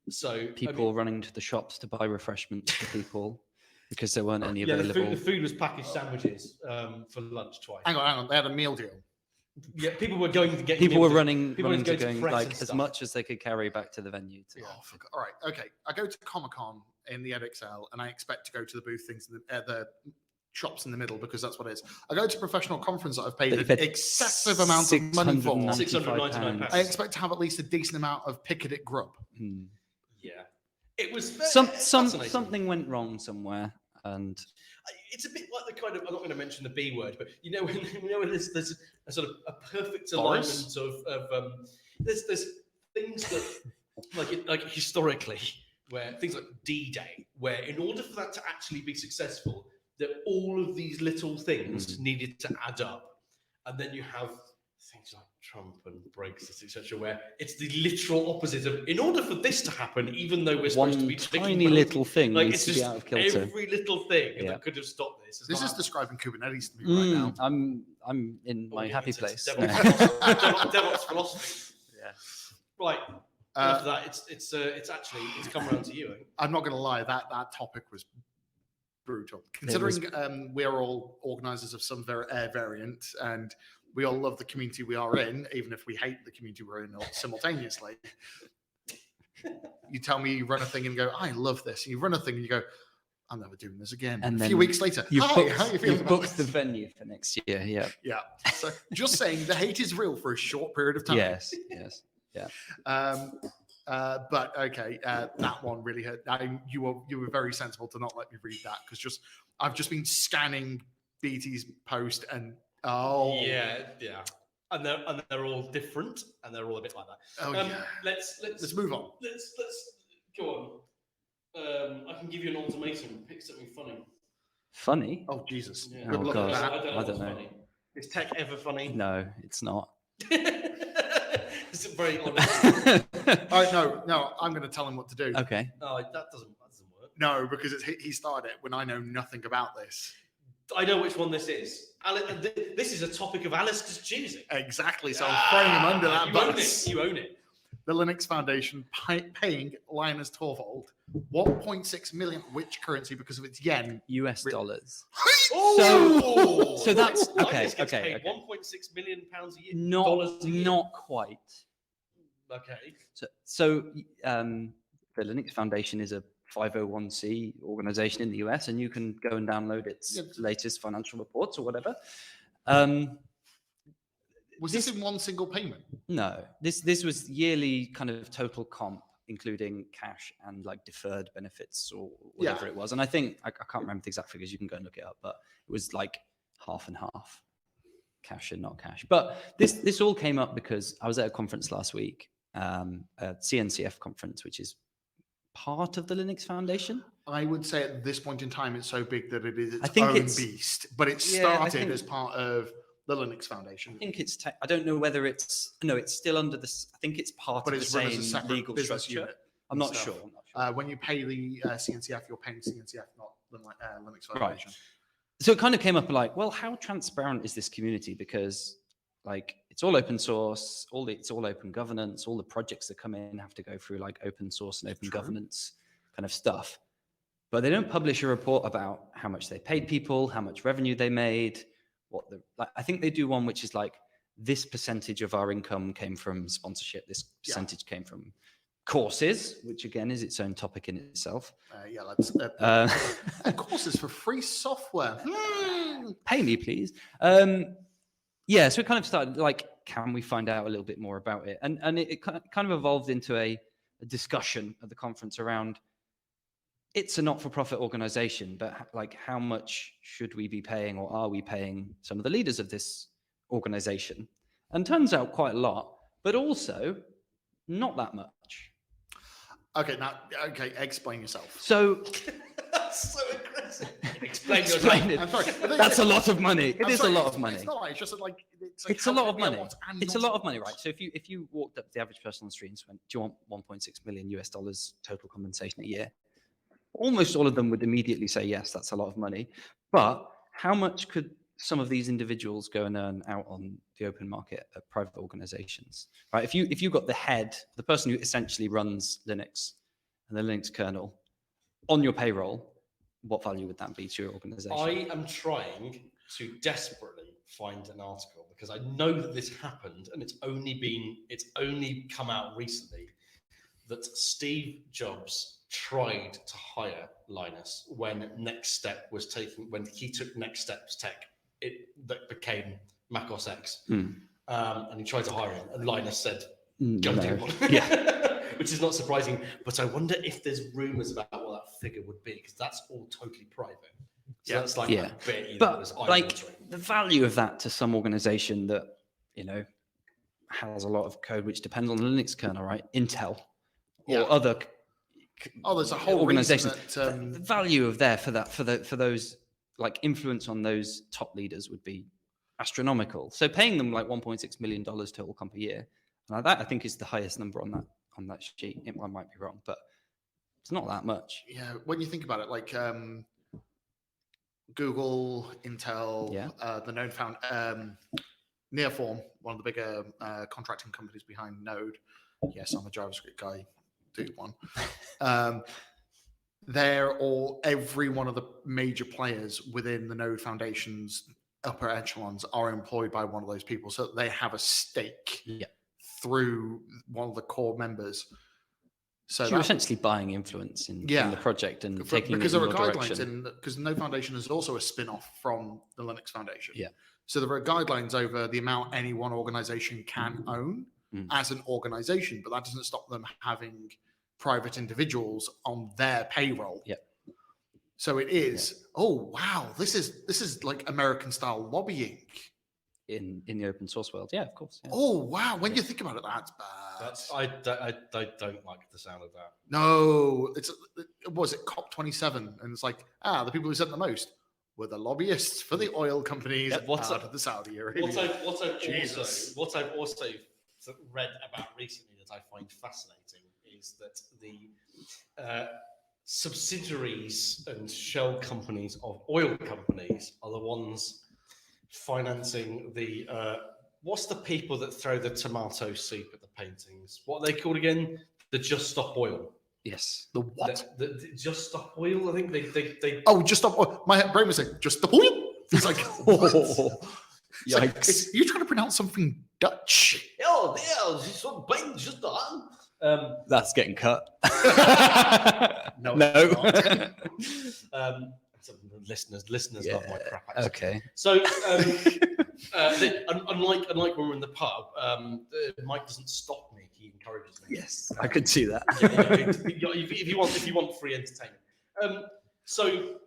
Speaker 3: So
Speaker 2: people running to the shops to buy refreshments for people because there weren't any available.
Speaker 3: The food was packaged sandwiches for lunch twice.
Speaker 1: Hang on, they had a meal deal.
Speaker 3: Yeah, people were going to get.
Speaker 2: People were running to going
Speaker 3: press
Speaker 2: like
Speaker 3: and
Speaker 2: as
Speaker 3: stuff.
Speaker 2: much as they could carry back to the venue.
Speaker 1: All right, okay. I go to Comic-Con in the EdXL, and I expect to go to the booth things, the shops in the middle, because that's what it is. I go to a professional conference that I've paid an excessive amount of money for.
Speaker 3: £699.
Speaker 1: I expect to have at least a decent amount of Piccadilly grub.
Speaker 3: Yeah, it was
Speaker 2: something went wrong somewhere, and
Speaker 3: it's a bit like the kind of, I'm not going to mention the B word, but when there's a sort of a perfect alignment of there's things that like historically where things like D-Day, where in order for that to actually be successful, that all of these little things needed to add up, and then you have things like Trump and Brexit, etc., where it's the literal opposite of. In order for this to happen, even though we're supposed to be
Speaker 2: tiny little thing,
Speaker 3: like
Speaker 2: needs
Speaker 3: it's
Speaker 2: to
Speaker 3: just
Speaker 2: be out of kilter.
Speaker 3: Every little thing that could have stopped this.
Speaker 1: This is describing Kubernetes to me right now.
Speaker 2: I'm in my happy place.
Speaker 3: DevOps philosophy.
Speaker 2: Yeah.
Speaker 3: Right. After that, it's come around to you.
Speaker 1: I'm not going to lie. That topic was brutal. Considering we are all organisers of some variant, and we all love the community we are in, even if we hate the community we're in simultaneously. You tell me you run a thing and go, I love this. And you run a thing and you go, I'm never doing this again. And a few weeks later, how you feeling
Speaker 2: you've booked the venue for next year. Yeah.
Speaker 1: Yeah. So just saying the hate is real for a short period of time.
Speaker 2: Yes. Yeah.
Speaker 1: But okay, that one really hurt. You were very sensible to not let me read that, because I've just been scanning BT's post and
Speaker 3: yeah, and they're all different, and they're all a bit like that. Let's
Speaker 1: move on.
Speaker 3: Let's go on. I can give you an ultimatum. Pick something funny.
Speaker 2: Funny?
Speaker 1: Oh Jesus!
Speaker 3: Yeah.
Speaker 2: Oh God!
Speaker 3: I don't know. Is tech ever funny?
Speaker 2: No, it's not.
Speaker 3: It's very honest.
Speaker 1: All right, no, I'm going to tell him what to do.
Speaker 2: Okay.
Speaker 3: Oh, that doesn't work.
Speaker 1: No, because he started it when I know nothing about this.
Speaker 3: I know which one this is. This is a topic of Alistair's choosing.
Speaker 1: Exactly. So I'm throwing him under that bus.
Speaker 3: You own it.
Speaker 1: The Linux Foundation paying Linus Torvald 1.6 million, which currency, because of its yen?
Speaker 2: US dollars.
Speaker 3: So
Speaker 2: that's okay.
Speaker 3: Linus gets
Speaker 2: Okay.
Speaker 3: paid 1.6 million pounds a year.
Speaker 2: Not quite.
Speaker 3: Okay.
Speaker 2: So the Linux Foundation is a 501c organization in the US, and you can go and download its latest financial reports or whatever.
Speaker 1: Was this in one single payment?
Speaker 2: No, this was yearly kind of total comp, including cash and like deferred benefits or whatever it was. And I think, I can't remember the exact figures, you can go and look it up, but it was like half and half, cash and not cash. But this all came up because I was at a conference last week, a CNCF conference, which is part of the Linux Foundation.
Speaker 1: I would say at this point in time, it's so big that it is its own beast, but it started as part of the Linux Foundation.
Speaker 2: I think it's, I don't know whether it's still under this, I think it's part of the same legal structure. I'm not sure.
Speaker 1: When you pay the CNCF, you're paying CNCF, not the Linux Foundation.
Speaker 2: Right. So it kind of came up like, well, how transparent is this community? Because like it's all open source, it's all open governance, all the projects that come in have to go through like open source and open governance kind of stuff. But they don't publish a report about how much they paid people, how much revenue they made, I think they do one which is like, this percentage of our income came from sponsorship, this percentage came from courses, which again is its own topic in itself.
Speaker 1: Courses for free software.
Speaker 2: Pay me, please. So it kind of started like, can we find out a little bit more about it? And it kind of evolved into a discussion at the conference around, it's a not-for-profit organization, but like how much should we be paying, or are we paying some of the leaders of this organization? And turns out quite a lot, but also not that much.
Speaker 1: Okay, explain yourself.
Speaker 2: So
Speaker 3: that's so aggressive. Explain
Speaker 2: it. I'm sorry. That's a lot of money. It is a lot of money.
Speaker 1: It's not. It's just like
Speaker 2: it's a lot of money. It's a lot of money, right? So if you walked up to the average person on the street and went, "Do you want $1.6 million total compensation a year?" Almost all of them would immediately say, yes, that's a lot of money. But how much could some of these individuals go and earn out on the open market at private organizations, right? If you got the person who essentially runs Linux and the Linux kernel on your payroll, what value would that be to your organization?
Speaker 3: I am trying to desperately find an article because I know that this happened, and it's only come out recently that Steve Jobs tried to hire Linus when when he took Next Steps Tech, that became Mac OS X. And he tried to hire him, and Linus said, go do one. Which is not surprising, but I wonder if there's rumors about what that figure would be, because that's all totally private. So that's like a bit,
Speaker 2: but like the value of that to some organization that, has a lot of code which depends on the Linux kernel, right? Intel or other
Speaker 1: there's a whole
Speaker 2: organization. The value of there for those like influence on those top leaders would be astronomical. So paying them like $1.6 million total comp a year, and that I think is the highest number on that sheet. I might be wrong, but it's not that much.
Speaker 1: Yeah, when you think about it, like Google, Intel, the Node Nearform, one of the bigger contracting companies behind Node. Yes, I'm a JavaScript guy. Do one. Every one of the major players within the Node Foundation's upper echelons are employed by one of those people, so they have a stake through one of the core members. So
Speaker 2: you're essentially buying influence in the project and taking
Speaker 1: because
Speaker 2: it
Speaker 1: there
Speaker 2: in
Speaker 1: are
Speaker 2: your
Speaker 1: guidelines
Speaker 2: direction.
Speaker 1: because the Node Foundation is also a spin-off from the Linux Foundation.
Speaker 2: Yeah.
Speaker 1: So there are guidelines over the amount any one organization can own as an organization, but that doesn't stop them having private individuals on their payroll.
Speaker 2: Yeah.
Speaker 1: So it is. Oh wow, this is like American style lobbying
Speaker 2: in the open source world. Yeah, of course. Yeah.
Speaker 1: Oh wow, when you think about it, that's bad.
Speaker 3: I don't like the sound of that.
Speaker 1: No, was it COP27, and it's like the people who said the most were the lobbyists for the oil companies out of the Saudi Arabia.
Speaker 3: What I've also read about recently that I find fascinating is that the subsidiaries and shell companies of oil companies are the ones financing the what's the people that throw the tomato soup at the paintings? What are they called again? The Just Stop Oil.
Speaker 2: Yes.
Speaker 1: The what?
Speaker 3: The Just Stop Oil. I think they.
Speaker 1: Oh, Just Stop Oil. My brain was like, Just Stop Oil. It's like, what?
Speaker 2: Yikes.
Speaker 1: Like, are you trying to pronounce something Dutch?
Speaker 3: Oh, yeah, so just on.
Speaker 2: That's getting cut.
Speaker 1: No.
Speaker 3: Listeners love my crap accent.
Speaker 2: Okay.
Speaker 3: So, unlike when we're in the pub, Mike doesn't stop me; he encourages me.
Speaker 2: Yes, I could see that.
Speaker 3: If you want free entertainment. So,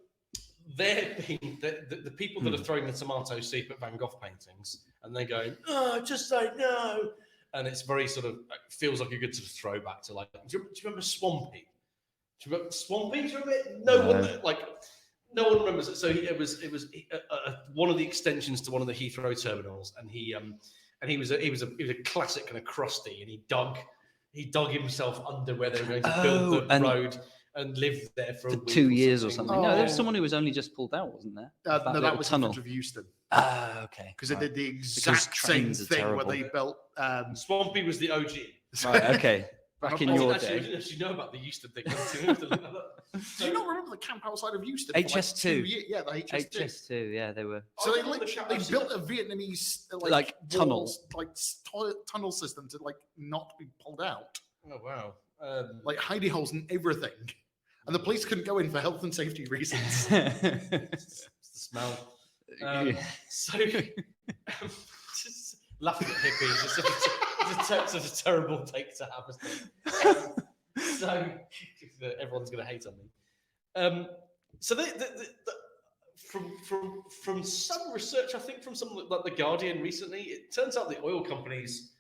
Speaker 3: they're being the people that are throwing the tomato soup at Van Gogh paintings, and they're going, "Oh, just say no," and it's very sort of feels like a good sort of throwback to like. Do you remember Swampy? Do you remember Swampy? Do you remember it? No one remembers it. So it was one of the extensions to one of the Heathrow terminals, and he was a classic kind of crusty, and he dug himself under where they were going to build the road and lived there for
Speaker 2: 2 years or something. No, there was someone who was only just pulled out, wasn't there?
Speaker 1: No, that was tunnel of Euston.
Speaker 2: Okay.
Speaker 1: Because they did the exact same thing where they built.
Speaker 3: Swampy was the OG.
Speaker 2: Right. Okay. Back in your day.
Speaker 3: I didn't actually know about the Euston thing.
Speaker 1: Do you not remember the camp outside of Euston?
Speaker 2: HS2.
Speaker 1: Yeah, the HS2.
Speaker 2: HS2, yeah, they were.
Speaker 1: So they built a Vietnamese
Speaker 2: like tunnel,
Speaker 1: tunnel system to not be pulled out.
Speaker 3: Oh wow!
Speaker 1: Like hidey holes and everything, and the police couldn't go in for health and safety reasons.
Speaker 3: It's the smell. So just laughing at hippies. It's a terrible take to have, isn't it? So everyone's going to hate on me. So from some research, I think from some like the Guardian recently, it turns out the oil companies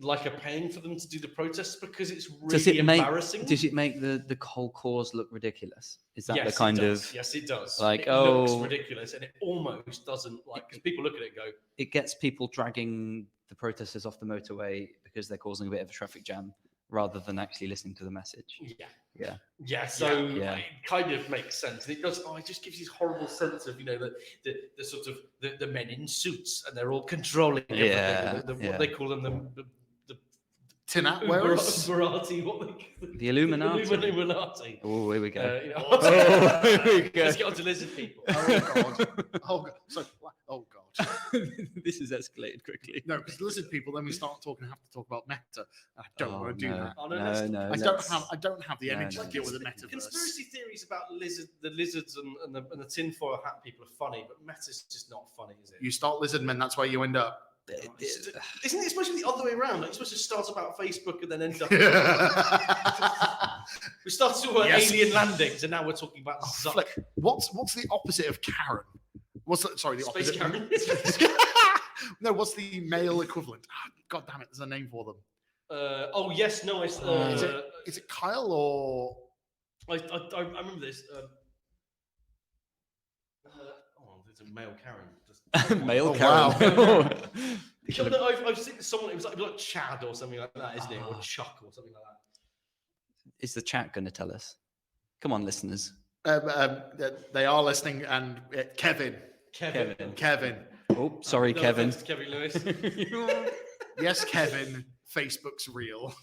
Speaker 3: are paying for them to do the protests because it's really embarrassing.
Speaker 2: Does it make the whole cause look ridiculous? Is that the
Speaker 3: kind
Speaker 2: of?
Speaker 3: Yes, it does.
Speaker 2: Like,
Speaker 3: it looks ridiculous, and it almost doesn't. Because people look at it and go,
Speaker 2: it gets people dragging the protesters off the motorway because they're causing a bit of a traffic jam, rather than actually listening to the message.
Speaker 3: So it kind of makes sense. And it does. It just gives this horrible sense of the sort of the men in suits, and they're all controlling everything. What they call them the
Speaker 1: tin hat wearers.
Speaker 2: The Illuminati.
Speaker 3: Illuminati.
Speaker 2: Oh, here we go.
Speaker 3: Here we go. Let's get on to lizard people.
Speaker 1: Oh god.
Speaker 2: This has escalated quickly.
Speaker 1: No, because lizard people, then we have to talk about meta. I don't want to do that.
Speaker 2: No.
Speaker 1: I don't have the energy to deal with the metaverse.
Speaker 3: Conspiracy theories about the lizards and the tinfoil hat people are funny, but meta's just not funny, is it?
Speaker 1: You start lizard men, that's where you end up.
Speaker 3: Isn't it supposed to be the other way around? Like, you're supposed to start about Facebook and then end up. We started talking about alien landings, and now we're talking about Zuck.
Speaker 1: What's the opposite of Karen? The
Speaker 3: Space
Speaker 1: opposite?
Speaker 3: Karen.
Speaker 1: No, what's the male equivalent? God damn it, there's a name for them. Is it Kyle or?
Speaker 3: I remember this. There's a male Karen.
Speaker 2: Male Karen.
Speaker 1: Wow.
Speaker 3: I've seen someone. It was like Chad or something like that, isn't it? Or Chuck or something like that.
Speaker 2: Is the chat going to tell us? Come on, listeners.
Speaker 1: They are listening, and Kevin.
Speaker 2: Oh, sorry, Kevin.
Speaker 3: Kevin Lewis.
Speaker 1: Yes, Kevin. Facebook's real.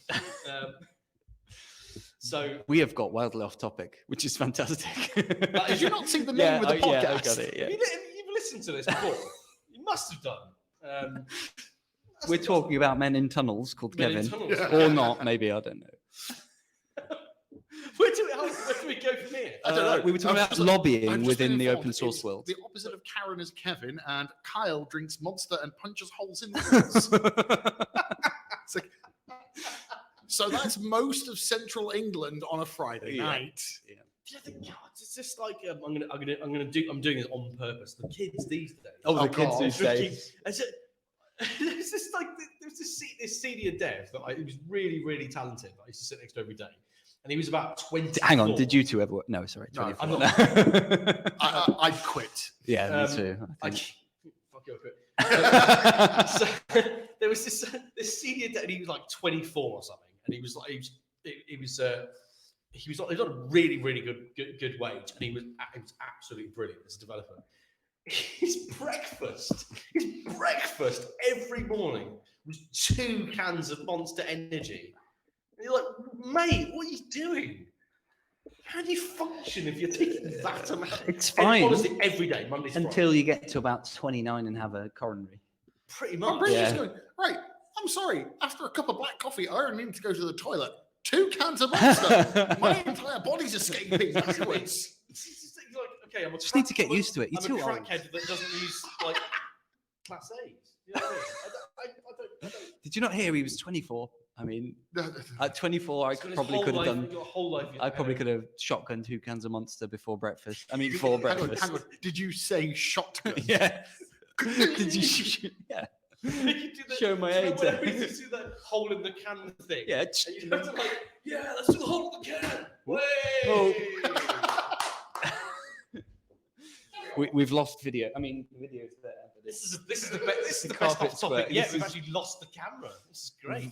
Speaker 3: So
Speaker 2: we have got wildly off topic, which is fantastic.
Speaker 1: Did you not see the name of the podcast?
Speaker 2: Yeah, I got it. Yeah.
Speaker 3: You've listened to this before. You must have done.
Speaker 2: We're talking about men in tunnels called Kevin, or not? Maybe, I don't know.
Speaker 3: Where do we go from here?
Speaker 1: I don't know.
Speaker 2: We were talking about lobbying within the open source world.
Speaker 1: The opposite of Karen is Kevin, and Kyle drinks Monster and punches holes in walls. So that's most of central England on a Friday night.
Speaker 3: Yeah. Do you think it's just like I'm doing it on purpose? The kids these days.
Speaker 2: The kids these days.
Speaker 3: It's just like there's this senior dev that he was really, really talented. I used to sit next to every day. And he was about 20. Hang
Speaker 2: on, did you two ever? No, sorry. 24.
Speaker 3: No, I'm not.
Speaker 1: I quit.
Speaker 2: Yeah, me too.
Speaker 3: Fuck you, I quit. So there was this senior dev, and he was like 24 or something, and he was on a really, really good wage, and he was absolutely brilliant as a developer. His breakfast every morning was 2 cans of Monster Energy. And you're like, mate, what are you doing? How do you function if you're taking that amount?
Speaker 2: It's fine.
Speaker 3: And honestly, every day, Monday to
Speaker 2: until you get to about 29 and have a coronary.
Speaker 3: Pretty much.
Speaker 1: My brain's just going, right, I'm sorry, after a cup of black coffee, I only need to go to the toilet. 2 cans of Monster. My entire body's escaping afterwards.
Speaker 3: It's like, okay, I'm
Speaker 2: Just need to get used to it. You're too
Speaker 3: a
Speaker 2: old.
Speaker 3: crackhead that doesn't use like Class A's. You know what I mean? I don't.
Speaker 2: Did you not hear he was 24? I mean, at 24, I probably could have done.
Speaker 3: Your whole life.
Speaker 2: I probably could have shotgunned 2 cans of Monster before breakfast. I mean, before breakfast.
Speaker 1: Hang on. Did you say shotgun?
Speaker 2: Yeah. Did you? Yeah. Show my age.
Speaker 3: Whenever you see that hole in the can thing.
Speaker 2: Yeah.
Speaker 3: And you have to like, yeah, let's do the hole in the can. Way.
Speaker 2: Oh. We've lost video. I mean, the video's there. But
Speaker 3: this is the best off topic. Yeah, we've actually lost the camera. This is great.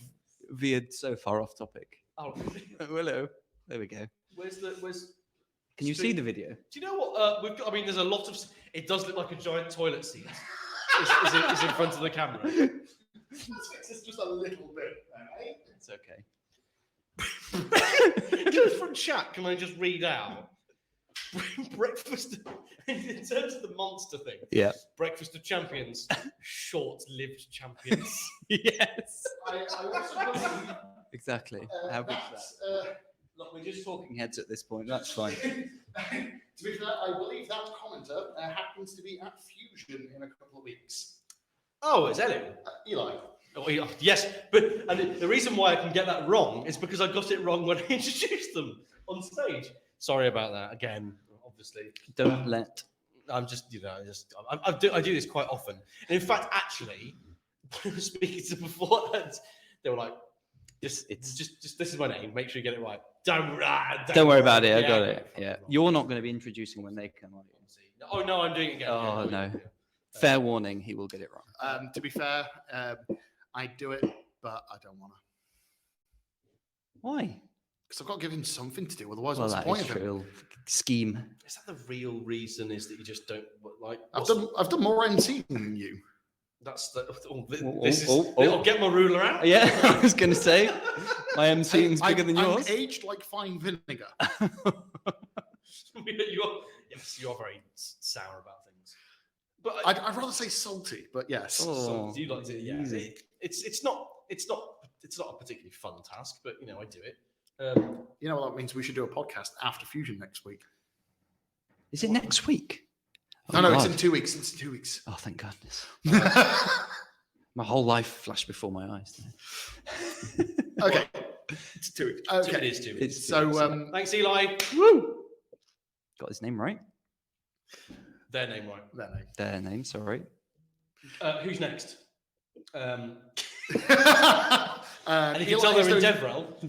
Speaker 2: Veered so far off topic.
Speaker 3: Oh,
Speaker 2: hello. There we go.
Speaker 3: Where's?
Speaker 2: Can you see the video?
Speaker 3: Do you know what we've got? I mean, there's a lot of. It does look like a giant toilet seat. is in front of the camera.
Speaker 1: It's just a little bit. Right?
Speaker 2: It's okay.
Speaker 3: Just from chat, can I just read out? Breakfast, in terms of the Monster thing.
Speaker 2: Yeah.
Speaker 3: Breakfast of Champions, short-lived champions.
Speaker 2: Yes.
Speaker 1: I also believe,
Speaker 2: exactly. How good's that? Look, we're just talking heads at this point. That's fine.
Speaker 1: To be fair, I believe that commenter happens to be at Fusion in a couple of weeks.
Speaker 3: Oh, it's Elliot.
Speaker 1: Eli.
Speaker 3: Oh, yes, but and the reason why I can get that wrong is because I got it wrong when I introduced them on stage. Sorry about that. Again, obviously.
Speaker 2: Don't let.
Speaker 3: I'm just, I do this quite often. And in fact, actually, when I was speaking to beforehand, they were like, just this is my name. Make sure you get it right. Don't
Speaker 2: worry about it. I got it. Yeah. You're not going to be introducing when they come on.
Speaker 3: Oh, no, I'm doing it again.
Speaker 2: Oh, no. Fair warning, he will get it wrong.
Speaker 1: To be fair, I do it, but I don't want to.
Speaker 2: Why?
Speaker 1: Because I've got to give him something to do. Otherwise,
Speaker 2: Well,
Speaker 1: what's the
Speaker 2: that
Speaker 1: point
Speaker 2: is
Speaker 1: of it?
Speaker 2: true. Scheme.
Speaker 3: Is that the real reason? Is that you just don't like?
Speaker 1: I've done more MC than you.
Speaker 3: That's the.
Speaker 2: Oh.
Speaker 3: I'll get my ruler out.
Speaker 2: Yeah, I was going to say, my MCing's bigger than yours.
Speaker 1: I'm aged like fine vinegar.
Speaker 3: You are very sour about things. But
Speaker 1: I'd rather say salty, but yes.
Speaker 2: Oh,
Speaker 3: do you like to? Yeah,
Speaker 2: easy.
Speaker 3: It's not a particularly fun task, but I do it.
Speaker 1: You know what that means? We should do a podcast after Fusion next week.
Speaker 2: Is it next week?
Speaker 1: No, it's in 2 weeks. It's in 2 weeks.
Speaker 2: Oh, thank goodness. My whole life flashed before my eyes.
Speaker 1: Okay. It's 2 weeks. Okay.
Speaker 3: It is 2 weeks.
Speaker 2: It's
Speaker 1: So,
Speaker 3: thanks, Eli.
Speaker 2: Woo! Got his name right.
Speaker 3: Their name right.
Speaker 2: Their name, sorry.
Speaker 3: Who's next?
Speaker 1: and
Speaker 3: And you can tell they're in Devrel.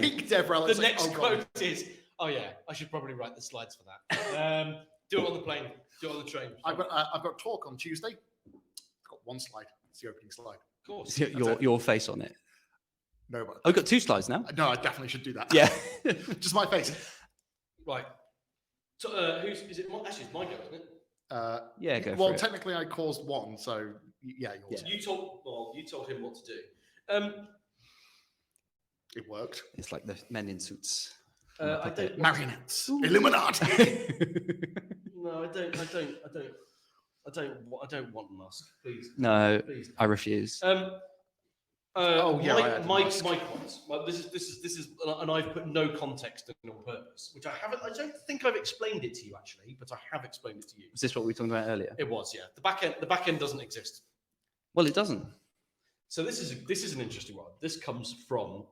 Speaker 1: Peak Devrel.
Speaker 3: The next quote is, "Oh yeah, I should probably write the slides for that. Do it on the plane. Do it on the train."
Speaker 1: I've got talk on Tuesday. I've got one slide. It's the opening slide.
Speaker 3: Of course.
Speaker 2: Your face on it.
Speaker 1: No, but
Speaker 2: I've got 2 slides now.
Speaker 1: no, I definitely should do that.
Speaker 2: Yeah.
Speaker 1: Just my face.
Speaker 3: Right. So who's is it? Actually, it's my go, isn't it?
Speaker 2: Yeah, go
Speaker 1: Well,
Speaker 2: for it.
Speaker 1: technically, I caused one, so yeah, yours.
Speaker 3: You told him what to do.
Speaker 1: It worked.
Speaker 2: It's like the men in suits.
Speaker 3: I don't.
Speaker 1: Marionettes. Illuminati.
Speaker 3: No, I don't want Musk. Please.
Speaker 2: No,
Speaker 3: Please.
Speaker 2: I refuse.
Speaker 3: My quotes. Well, this is, and I've put no context in on purpose, which I haven't. I don't think I've explained it to you actually, but I have explained it to you.
Speaker 2: Was this what we were talking about earlier?
Speaker 3: It was, yeah. The back end doesn't exist.
Speaker 2: Well, it doesn't.
Speaker 3: So this is an interesting one. This comes from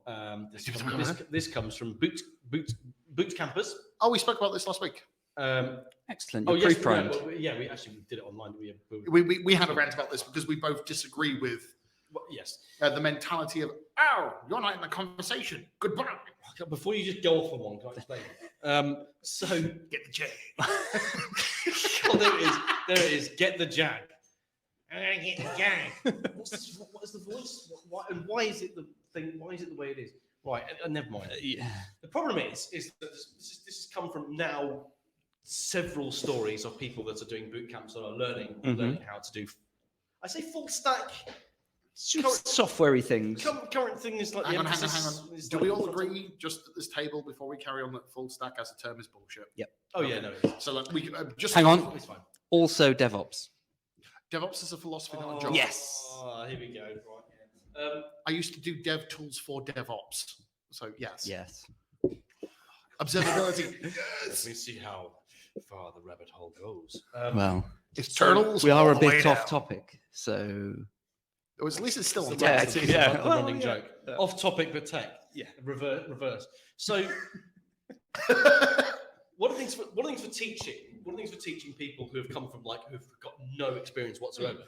Speaker 3: this comes from boot campers.
Speaker 1: Oh, we spoke about this last week.
Speaker 2: Excellent.
Speaker 3: Oh
Speaker 2: You're
Speaker 3: yes,
Speaker 2: pre-primed.
Speaker 3: we actually did it online.
Speaker 1: We had a rant about this because we both disagree with
Speaker 3: yes
Speaker 1: the mentality of you're not in the conversation. Goodbye.
Speaker 3: Before you just go off on one, can I explain? So
Speaker 1: Get the jag.
Speaker 3: oh, there it is. Get the jag. Get the jag. What is the voice? Why is it the thing? Why is it the way it is? Right, never mind.
Speaker 2: Yeah.
Speaker 3: The problem is that this has come from now several stories of people that are doing boot camps that are learning how to do. I say full stack.
Speaker 2: Software-y things.
Speaker 3: Current thing is like
Speaker 1: Hang on. Do we all agree just at this table before we carry on that full stack as a term is bullshit?
Speaker 2: Yep.
Speaker 3: Oh yeah, no. It is.
Speaker 1: So like we just
Speaker 2: Hang on.
Speaker 3: It's fine.
Speaker 2: Also, DevOps.
Speaker 1: DevOps is a philosophy, not a job.
Speaker 2: Yes.
Speaker 3: Oh, here we go. Right.
Speaker 1: I used to do dev tools for DevOps. So yes.
Speaker 2: Yes.
Speaker 1: Observability.
Speaker 3: Let me see how far the rabbit hole goes.
Speaker 2: Well,
Speaker 1: It's turtles.
Speaker 2: we are
Speaker 1: all
Speaker 2: a
Speaker 1: the way
Speaker 2: bit
Speaker 1: down.
Speaker 2: off topic, so
Speaker 1: At least it's still on
Speaker 2: Yeah,
Speaker 1: topic.
Speaker 2: yeah.
Speaker 3: The
Speaker 2: Well,
Speaker 3: running
Speaker 2: yeah.
Speaker 3: joke.
Speaker 2: Yeah.
Speaker 3: Off topic, but tech.
Speaker 2: Yeah.
Speaker 3: Reverse. So, one of the things for teaching people who have come from who've got no experience whatsoever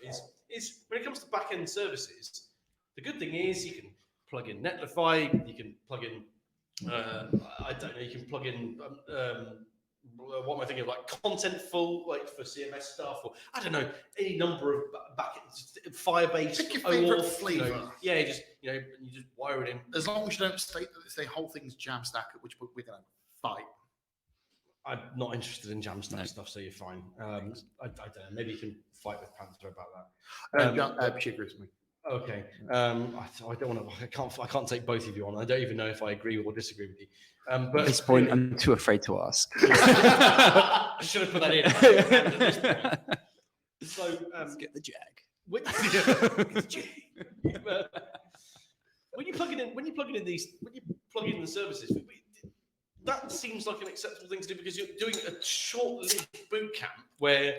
Speaker 3: is when it comes to back-end services, the good thing is you can plug in Netlify, you can plug in I don't know, you can plug in what am I thinking of, like Contentful, like for CMS stuff, or I don't know, any number of back-end Firebase.
Speaker 1: Pick your favorite
Speaker 3: OAuth,
Speaker 1: flavor.
Speaker 3: Yeah, you just wire it in.
Speaker 1: As long as you don't state that it's the whole thing's Jamstack, at which point we're going to fight.
Speaker 3: I'm not interested in Jamstack stuff, so you're fine. I don't know. Maybe you can fight with Panther about that.
Speaker 1: She agrees with me.
Speaker 3: Okay. I don't want to. I can't take both of you on. I don't even know if I agree or disagree with you. But
Speaker 2: at this point, I'm too afraid to ask.
Speaker 3: I should have put that in. At this point. So
Speaker 2: Let's get the Jag.
Speaker 3: when you plug in the services, that seems like an acceptable thing to do because you're doing a short-lived boot camp where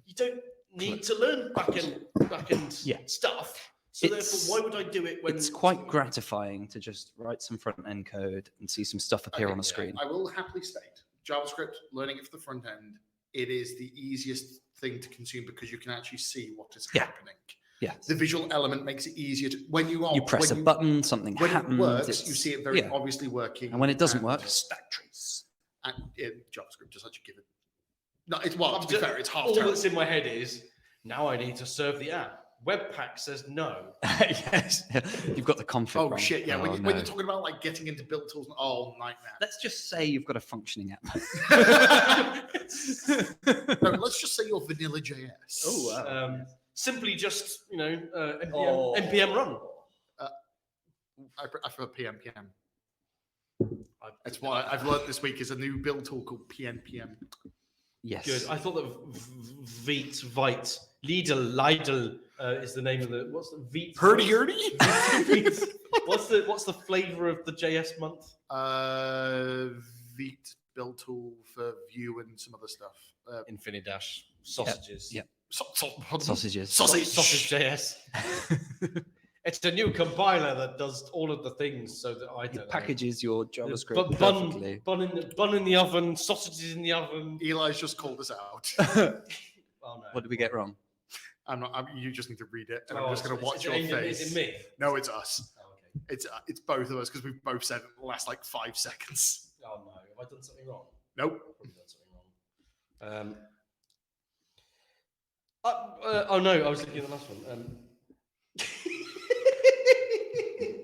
Speaker 3: you don't need to learn backend stuff. So therefore, why would I do it when
Speaker 2: It's quite gratifying to just write some front-end code and see some stuff appear on the screen.
Speaker 1: I will happily state, JavaScript, learning it for the front end, it is the easiest thing to consume because you can actually see what is happening.
Speaker 2: Yeah.
Speaker 1: The visual element makes it easier to
Speaker 2: you press a button, something
Speaker 1: when
Speaker 2: happens.
Speaker 1: it works, you see it very obviously working.
Speaker 2: And when it doesn't work, stack trace.
Speaker 1: And JavaScript just such a given. No, it's to be fair, it's half.
Speaker 3: All that's in my head is now I need to serve the app. Webpack says no.
Speaker 2: Yes, you've got the config.
Speaker 1: Oh
Speaker 2: wrong.
Speaker 1: shit! Yeah,
Speaker 2: Oh,
Speaker 1: when you're talking about like getting into build tools, nightmare.
Speaker 2: Let's just say you've got a functioning app.
Speaker 1: No, let's just say you're vanilla JS.
Speaker 2: Oh wow.
Speaker 3: Simply just npm run.
Speaker 1: I prefer PM. That's what I've learned this week is a new build tool called PNPM.
Speaker 2: Yes.
Speaker 3: Good. I thought that Vite, Lidl is the name of the. What's the Vite?
Speaker 1: Hurdy-gurdy?
Speaker 3: What's the flavor of the JS month?
Speaker 1: Vite build tool for Vue and some other stuff.
Speaker 3: Infinidash sausages.
Speaker 2: Yep.
Speaker 1: Sausages.
Speaker 3: Sausage JS. It's a new compiler that does all of the things so that I don't
Speaker 2: packages your JavaScript
Speaker 3: know.
Speaker 2: perfectly.
Speaker 3: Bun in the oven, sausages in the oven.
Speaker 1: Eli's just called us out.
Speaker 3: Oh no!
Speaker 2: What did we get wrong?
Speaker 1: You just need to read it, and I'm just going to watch your face.
Speaker 3: Is it me?
Speaker 1: No, it's us.
Speaker 3: Oh, okay.
Speaker 1: It's both of us because we've both said it in the last 5 seconds.
Speaker 3: Oh no! Have I done something wrong?
Speaker 1: Nope.
Speaker 3: I've probably done something wrong. Oh no! I was looking at the last one.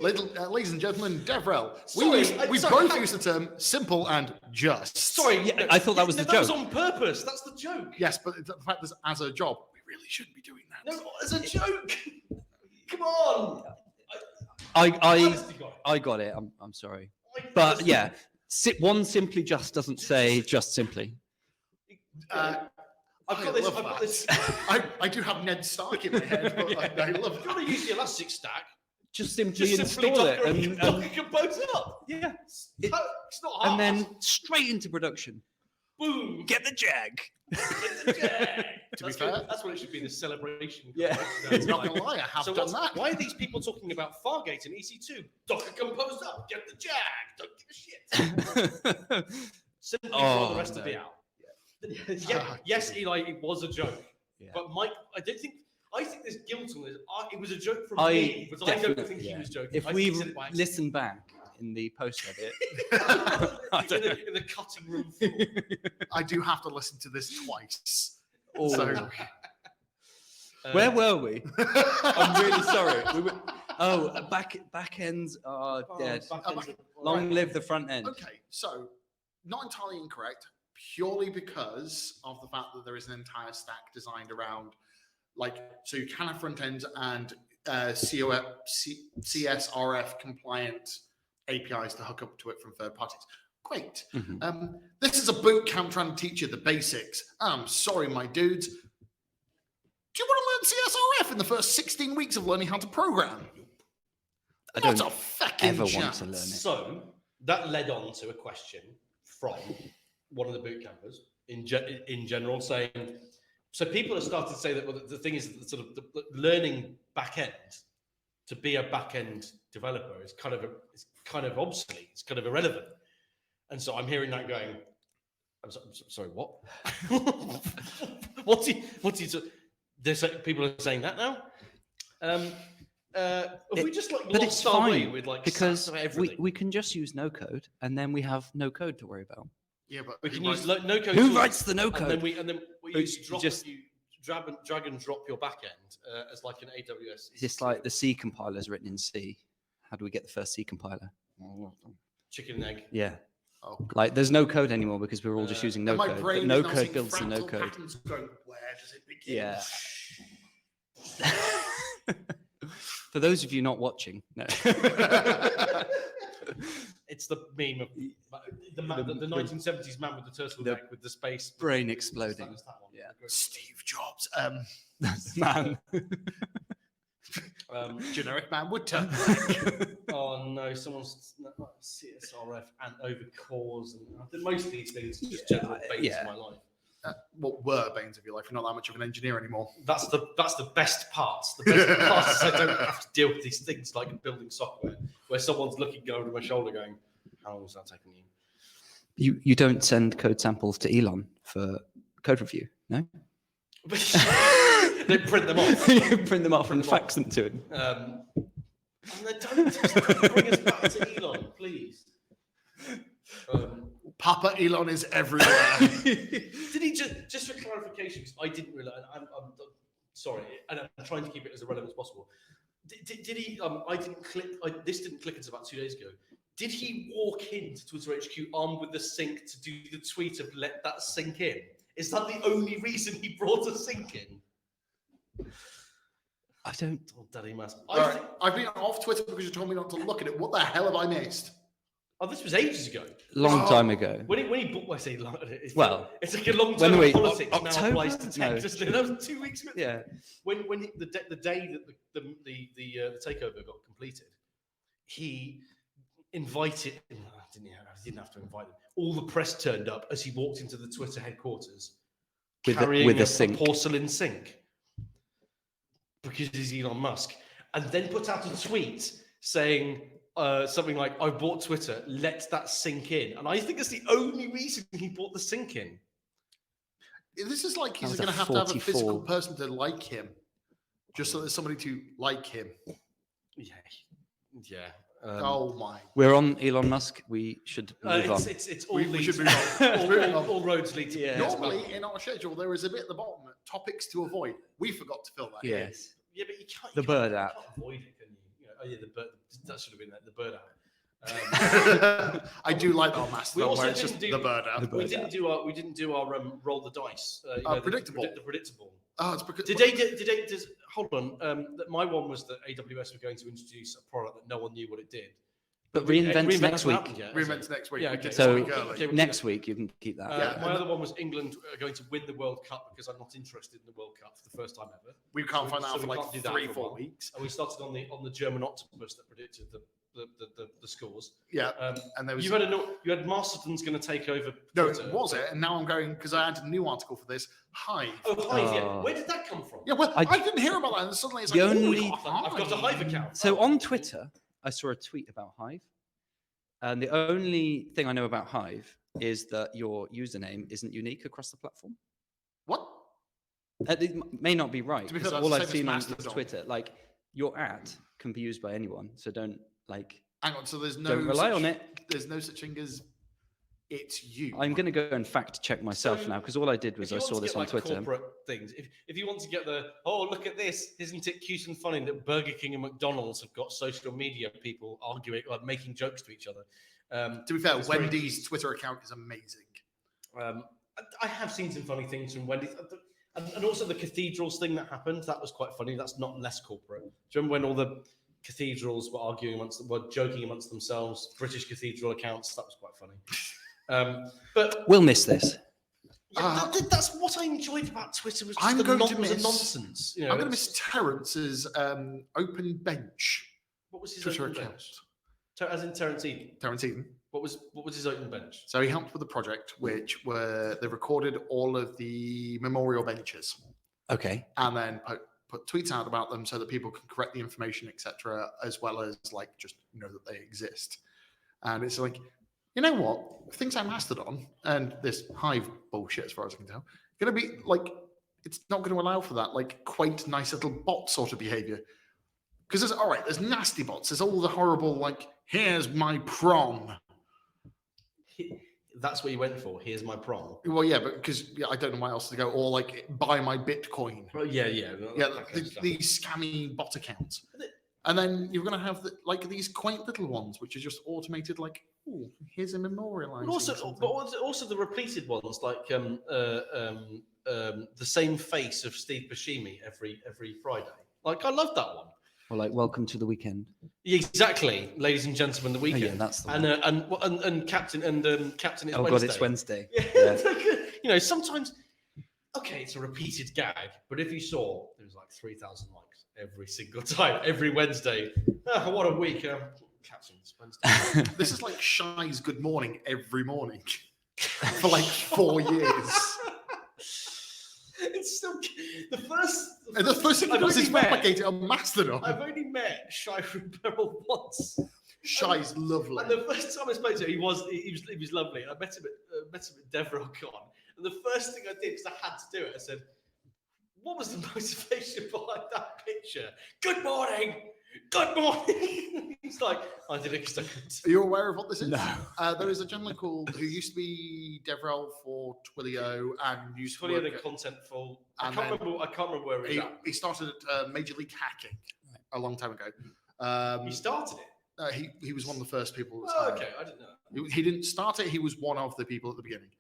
Speaker 1: Ladies and gentlemen, DevRel. We
Speaker 3: Sorry,
Speaker 1: both use the term simple and just.
Speaker 3: Sorry,
Speaker 2: Yeah, I thought that was the
Speaker 3: That
Speaker 2: joke.
Speaker 3: was on purpose. That's the joke.
Speaker 1: Yes, but the fact that as a job, we really shouldn't be doing that.
Speaker 3: No, as a joke. Come on.
Speaker 2: I got it. I'm sorry, but yeah, one simply just doesn't say just simply.
Speaker 3: I've got this.
Speaker 1: I do have Ned Stark in my head, but I love
Speaker 3: You've got to use the Elastic Stack.
Speaker 2: Just simply install it and
Speaker 3: compose up.
Speaker 2: yeah,
Speaker 3: It's not hard.
Speaker 2: and then straight into production.
Speaker 3: Boom.
Speaker 2: Get the Jag.
Speaker 1: To be fair,
Speaker 3: that's what it should be. The celebration.
Speaker 2: Yeah.
Speaker 1: I'm not gonna lie, I have
Speaker 3: So
Speaker 1: done that.
Speaker 3: why are these people talking about Fargate and EC2? Docker compose up. Get the Jag. Don't give a shit. Simply throw the rest of it out. Yes, Eli, it was a joke.
Speaker 2: Yeah.
Speaker 3: But Mike, I think there's guilt on this. It was a joke from
Speaker 2: I
Speaker 3: me, but I don't think he was joking.
Speaker 2: If
Speaker 3: I
Speaker 2: we
Speaker 3: think he said it by accident.
Speaker 2: listen back in the post edit,
Speaker 3: in the cutting room floor.
Speaker 1: I do have to listen to this twice.
Speaker 2: Oh.
Speaker 1: So
Speaker 2: where were we? I'm really sorry. Back ends are dead. Long live the front end.
Speaker 1: okay, so not entirely incorrect, purely because of the fact that there is an entire stack designed around, so you can have front ends and CSRF compliant APIs to hook up to it from third parties. Great.
Speaker 2: Mm-hmm.
Speaker 1: This is a boot camp trying to teach you the basics. I'm sorry, my dudes. Do you want to learn CSRF in the first 16 weeks of learning how to program?
Speaker 2: I don't
Speaker 1: Not a fucking
Speaker 2: ever
Speaker 1: chance.
Speaker 2: want to learn it.
Speaker 3: So that led on to a question from one of the boot campers in general, saying, so people have started to say that the thing is that sort of the learning backend to be a backend developer is kind of obsolete. It's kind of irrelevant. And so I'm hearing that going, I'm sorry, what? What do you? People are saying that now. We just like
Speaker 2: but
Speaker 3: lost
Speaker 2: it's
Speaker 3: our
Speaker 2: fine
Speaker 3: way with like
Speaker 2: because
Speaker 3: everything.
Speaker 2: we can just use no code and then we have no code to worry about.
Speaker 1: Yeah, but
Speaker 3: We can use no code.
Speaker 2: Who
Speaker 3: tools,
Speaker 2: writes the no code?
Speaker 3: And then we drag and drop your backend as like an AWS.
Speaker 2: It's just like the C compiler is written in C. How do we get the first C compiler?
Speaker 3: Chicken and egg.
Speaker 2: Yeah.
Speaker 1: Oh,
Speaker 2: like there's no code anymore because we're all just using no code. But no code builds the no code.
Speaker 1: Going, where does it begin?
Speaker 2: Yeah. For those of you not watching, no.
Speaker 3: It's the meme of the 1970s man with the turtleneck with the space
Speaker 2: brain exploding.
Speaker 3: Yeah.
Speaker 1: Steve Jobs.
Speaker 2: Man.
Speaker 1: Generic man would turn.
Speaker 3: Oh no, someone's CSRF and over cores, and I think most of these things are just general banes of my life.
Speaker 1: What were banes of your life? You're not that much of an engineer anymore.
Speaker 3: That's the best parts. The best parts is I don't have to deal with these things like building software, where someone's looking over my shoulder, going, "How long is that taking you?"
Speaker 2: You don't send code samples to Elon for code review, no?
Speaker 3: They print them off.
Speaker 2: You print them off and fax them to him.
Speaker 3: And they don't just bring us back to Elon, please.
Speaker 1: Papa Elon is everywhere.
Speaker 3: Did he just for clarification? Because I didn't realize. I'm sorry, and I'm trying to keep it as irrelevant as possible. Did he? I didn't click. This didn't click until about 2 days ago. Did he walk into Twitter HQ armed with the sync to do the tweet of "let that sink in"? Is that the only reason he brought a sync in?
Speaker 2: I don't.
Speaker 3: Oh, Daddy must.
Speaker 1: I've been off Twitter because you told me not to look at it. What the hell have I missed?
Speaker 3: Oh, this was ages ago.
Speaker 2: Long time ago.
Speaker 3: When he booked, I say long. It's like a long-term politics now applies to tech. No. That was 2 weeks ago.
Speaker 2: Yeah.
Speaker 3: When the day that the takeover got completed, he invited. I didn't have to invite him. All the press turned up as he walked into the Twitter headquarters, carrying a porcelain sink, because he's Elon Musk, and then put out a tweet saying something like, "I bought Twitter, let that sink in." And I think it's the only reason he bought the sink in.
Speaker 1: This is like he's going to have a physical person to like him, just so there's somebody to like him.
Speaker 3: Yeah.
Speaker 1: Oh my!
Speaker 2: We're on Elon Musk. We should move on.
Speaker 3: It's all
Speaker 1: we should move on.
Speaker 3: all roads lead to.
Speaker 2: Yeah.
Speaker 1: Normally in our schedule there is a bit at the bottom, topics to avoid. We forgot to fill that.
Speaker 2: Yes.
Speaker 3: Yeah, but you can't.
Speaker 2: The bird app.
Speaker 3: You can't avoid it, can you? The bird. That should have been the bird app.
Speaker 1: I do like our master where it's just the bird app.
Speaker 3: We didn't do our roll the dice.
Speaker 1: Predictable.
Speaker 3: The predictable.
Speaker 1: Oh, it's because
Speaker 3: Did they hold on? My one was that AWS were going to introduce a product that no one knew what it did.
Speaker 2: But reInvent next week.
Speaker 1: Reinvent next week.
Speaker 3: Yeah, okay.
Speaker 2: So next week you can keep that.
Speaker 3: My other one was England going to win the World Cup, because I'm not interested in the World Cup for the first time ever.
Speaker 1: We can't find out for like 3-4 weeks.
Speaker 3: And we started on the German octopus that predicted the scores.
Speaker 1: Yeah, and there was
Speaker 3: you had Masterton's going to take over.
Speaker 1: No,
Speaker 3: Twitter.
Speaker 1: it was it, and now I'm going because I had a new article for this. Hive.
Speaker 3: Oh, Hive. Yeah. Where did that come from?
Speaker 1: Yeah, well, I didn't hear about that, and suddenly it's like,
Speaker 3: I've got a Hive account.
Speaker 2: So on Twitter, I saw a tweet about Hive, and the only thing I know about Hive is that your username isn't unique across the platform.
Speaker 1: What?
Speaker 2: It may not be right.
Speaker 1: Because
Speaker 2: all I've seen on Twitter, like your can be used by anyone, so don't like.
Speaker 1: Hang on, so don't
Speaker 2: rely on it.
Speaker 1: There's no such thing as it's you.
Speaker 2: I'm going to go and fact check myself now, because all I did was I saw this on Twitter.
Speaker 3: Corporate things. If you want to get look at this, isn't it cute and funny that Burger King and McDonald's have got social media people arguing, like making jokes to each other.
Speaker 1: To be fair, Wendy's Twitter account is amazing.
Speaker 3: I have seen some funny things from Wendy's. And also the cathedrals thing that happened, that was quite funny. That's not less corporate. Do you remember when all the cathedrals were joking amongst themselves? British cathedral accounts, that was quite funny. But
Speaker 2: we'll miss this.
Speaker 3: Yeah, that's what I enjoyed about Twitter. Was just the nonsense.
Speaker 1: I'm going to miss Terrence's open bench.
Speaker 3: What was his
Speaker 1: Twitter
Speaker 3: open
Speaker 1: account.
Speaker 3: bench? As in Terence Eden.
Speaker 1: Terence Eden.
Speaker 3: What was his open bench?
Speaker 1: So he helped with the project, which they recorded all of the memorial benches.
Speaker 2: Okay.
Speaker 1: And then put tweets out about them so that people can correct the information, etc., as well as like just know that they exist. And it's like, you know what? Things like Mastodon and this Hive bullshit, as far as I can tell, going to be like, it's not going to allow for that like quaint, nice little bot sort of behavior. Because there's nasty bots. There's all the horrible like, here's my prom.
Speaker 3: That's what you went for. Here's my prom.
Speaker 1: Well, yeah, but because I don't know why else to go. Or like, buy my Bitcoin.
Speaker 3: Well, yeah.
Speaker 1: These scammy bot accounts. And then you're going to have these quaint little ones, which are just automated. Like, oh, here's a memorializing.
Speaker 3: But also the repeated ones, like the same face of Steve Buscemi every Friday. Like, I love that one.
Speaker 2: Or like, welcome to the weekend.
Speaker 3: Exactly, ladies and gentlemen, the weekend.
Speaker 2: Oh, yeah, that's the
Speaker 3: one. And Captain Captain is
Speaker 2: oh
Speaker 3: Wednesday.
Speaker 2: God, it's Wednesday.
Speaker 3: Yeah. Sometimes, okay, it's a repeated gag, but if you saw, there was like 3,000 likes every single time, every Wednesday. Oh, what a week. Captain, it's Wednesday.
Speaker 1: This is like Shy's Good Morning every morning for like 4 years.
Speaker 3: It's still the first
Speaker 1: thing he does is replicate it on Mastodon.
Speaker 3: I've only met Shy from Beryl once.
Speaker 1: Shy's lovely.
Speaker 3: And the first time I spoke to him, he was lovely. I met him at DevRel Con, and the first thing I did, because I had to do it, I said, "What was the motivation behind that picture?" "Good morning." "Good morning." He's like, "I did it because I couldn't."
Speaker 1: Are you aware of what this is?
Speaker 2: No.
Speaker 1: There is a gentleman who used to be DevRel for Twilio and used to work
Speaker 3: Twilio and Contentful. I
Speaker 1: and
Speaker 3: can't remember where
Speaker 1: he started at Major League Hacking a long time ago.
Speaker 3: He started it.
Speaker 1: He was one of the first people.
Speaker 3: Oh, okay, I didn't know.
Speaker 1: He didn't start it. He was one of the people at the beginning.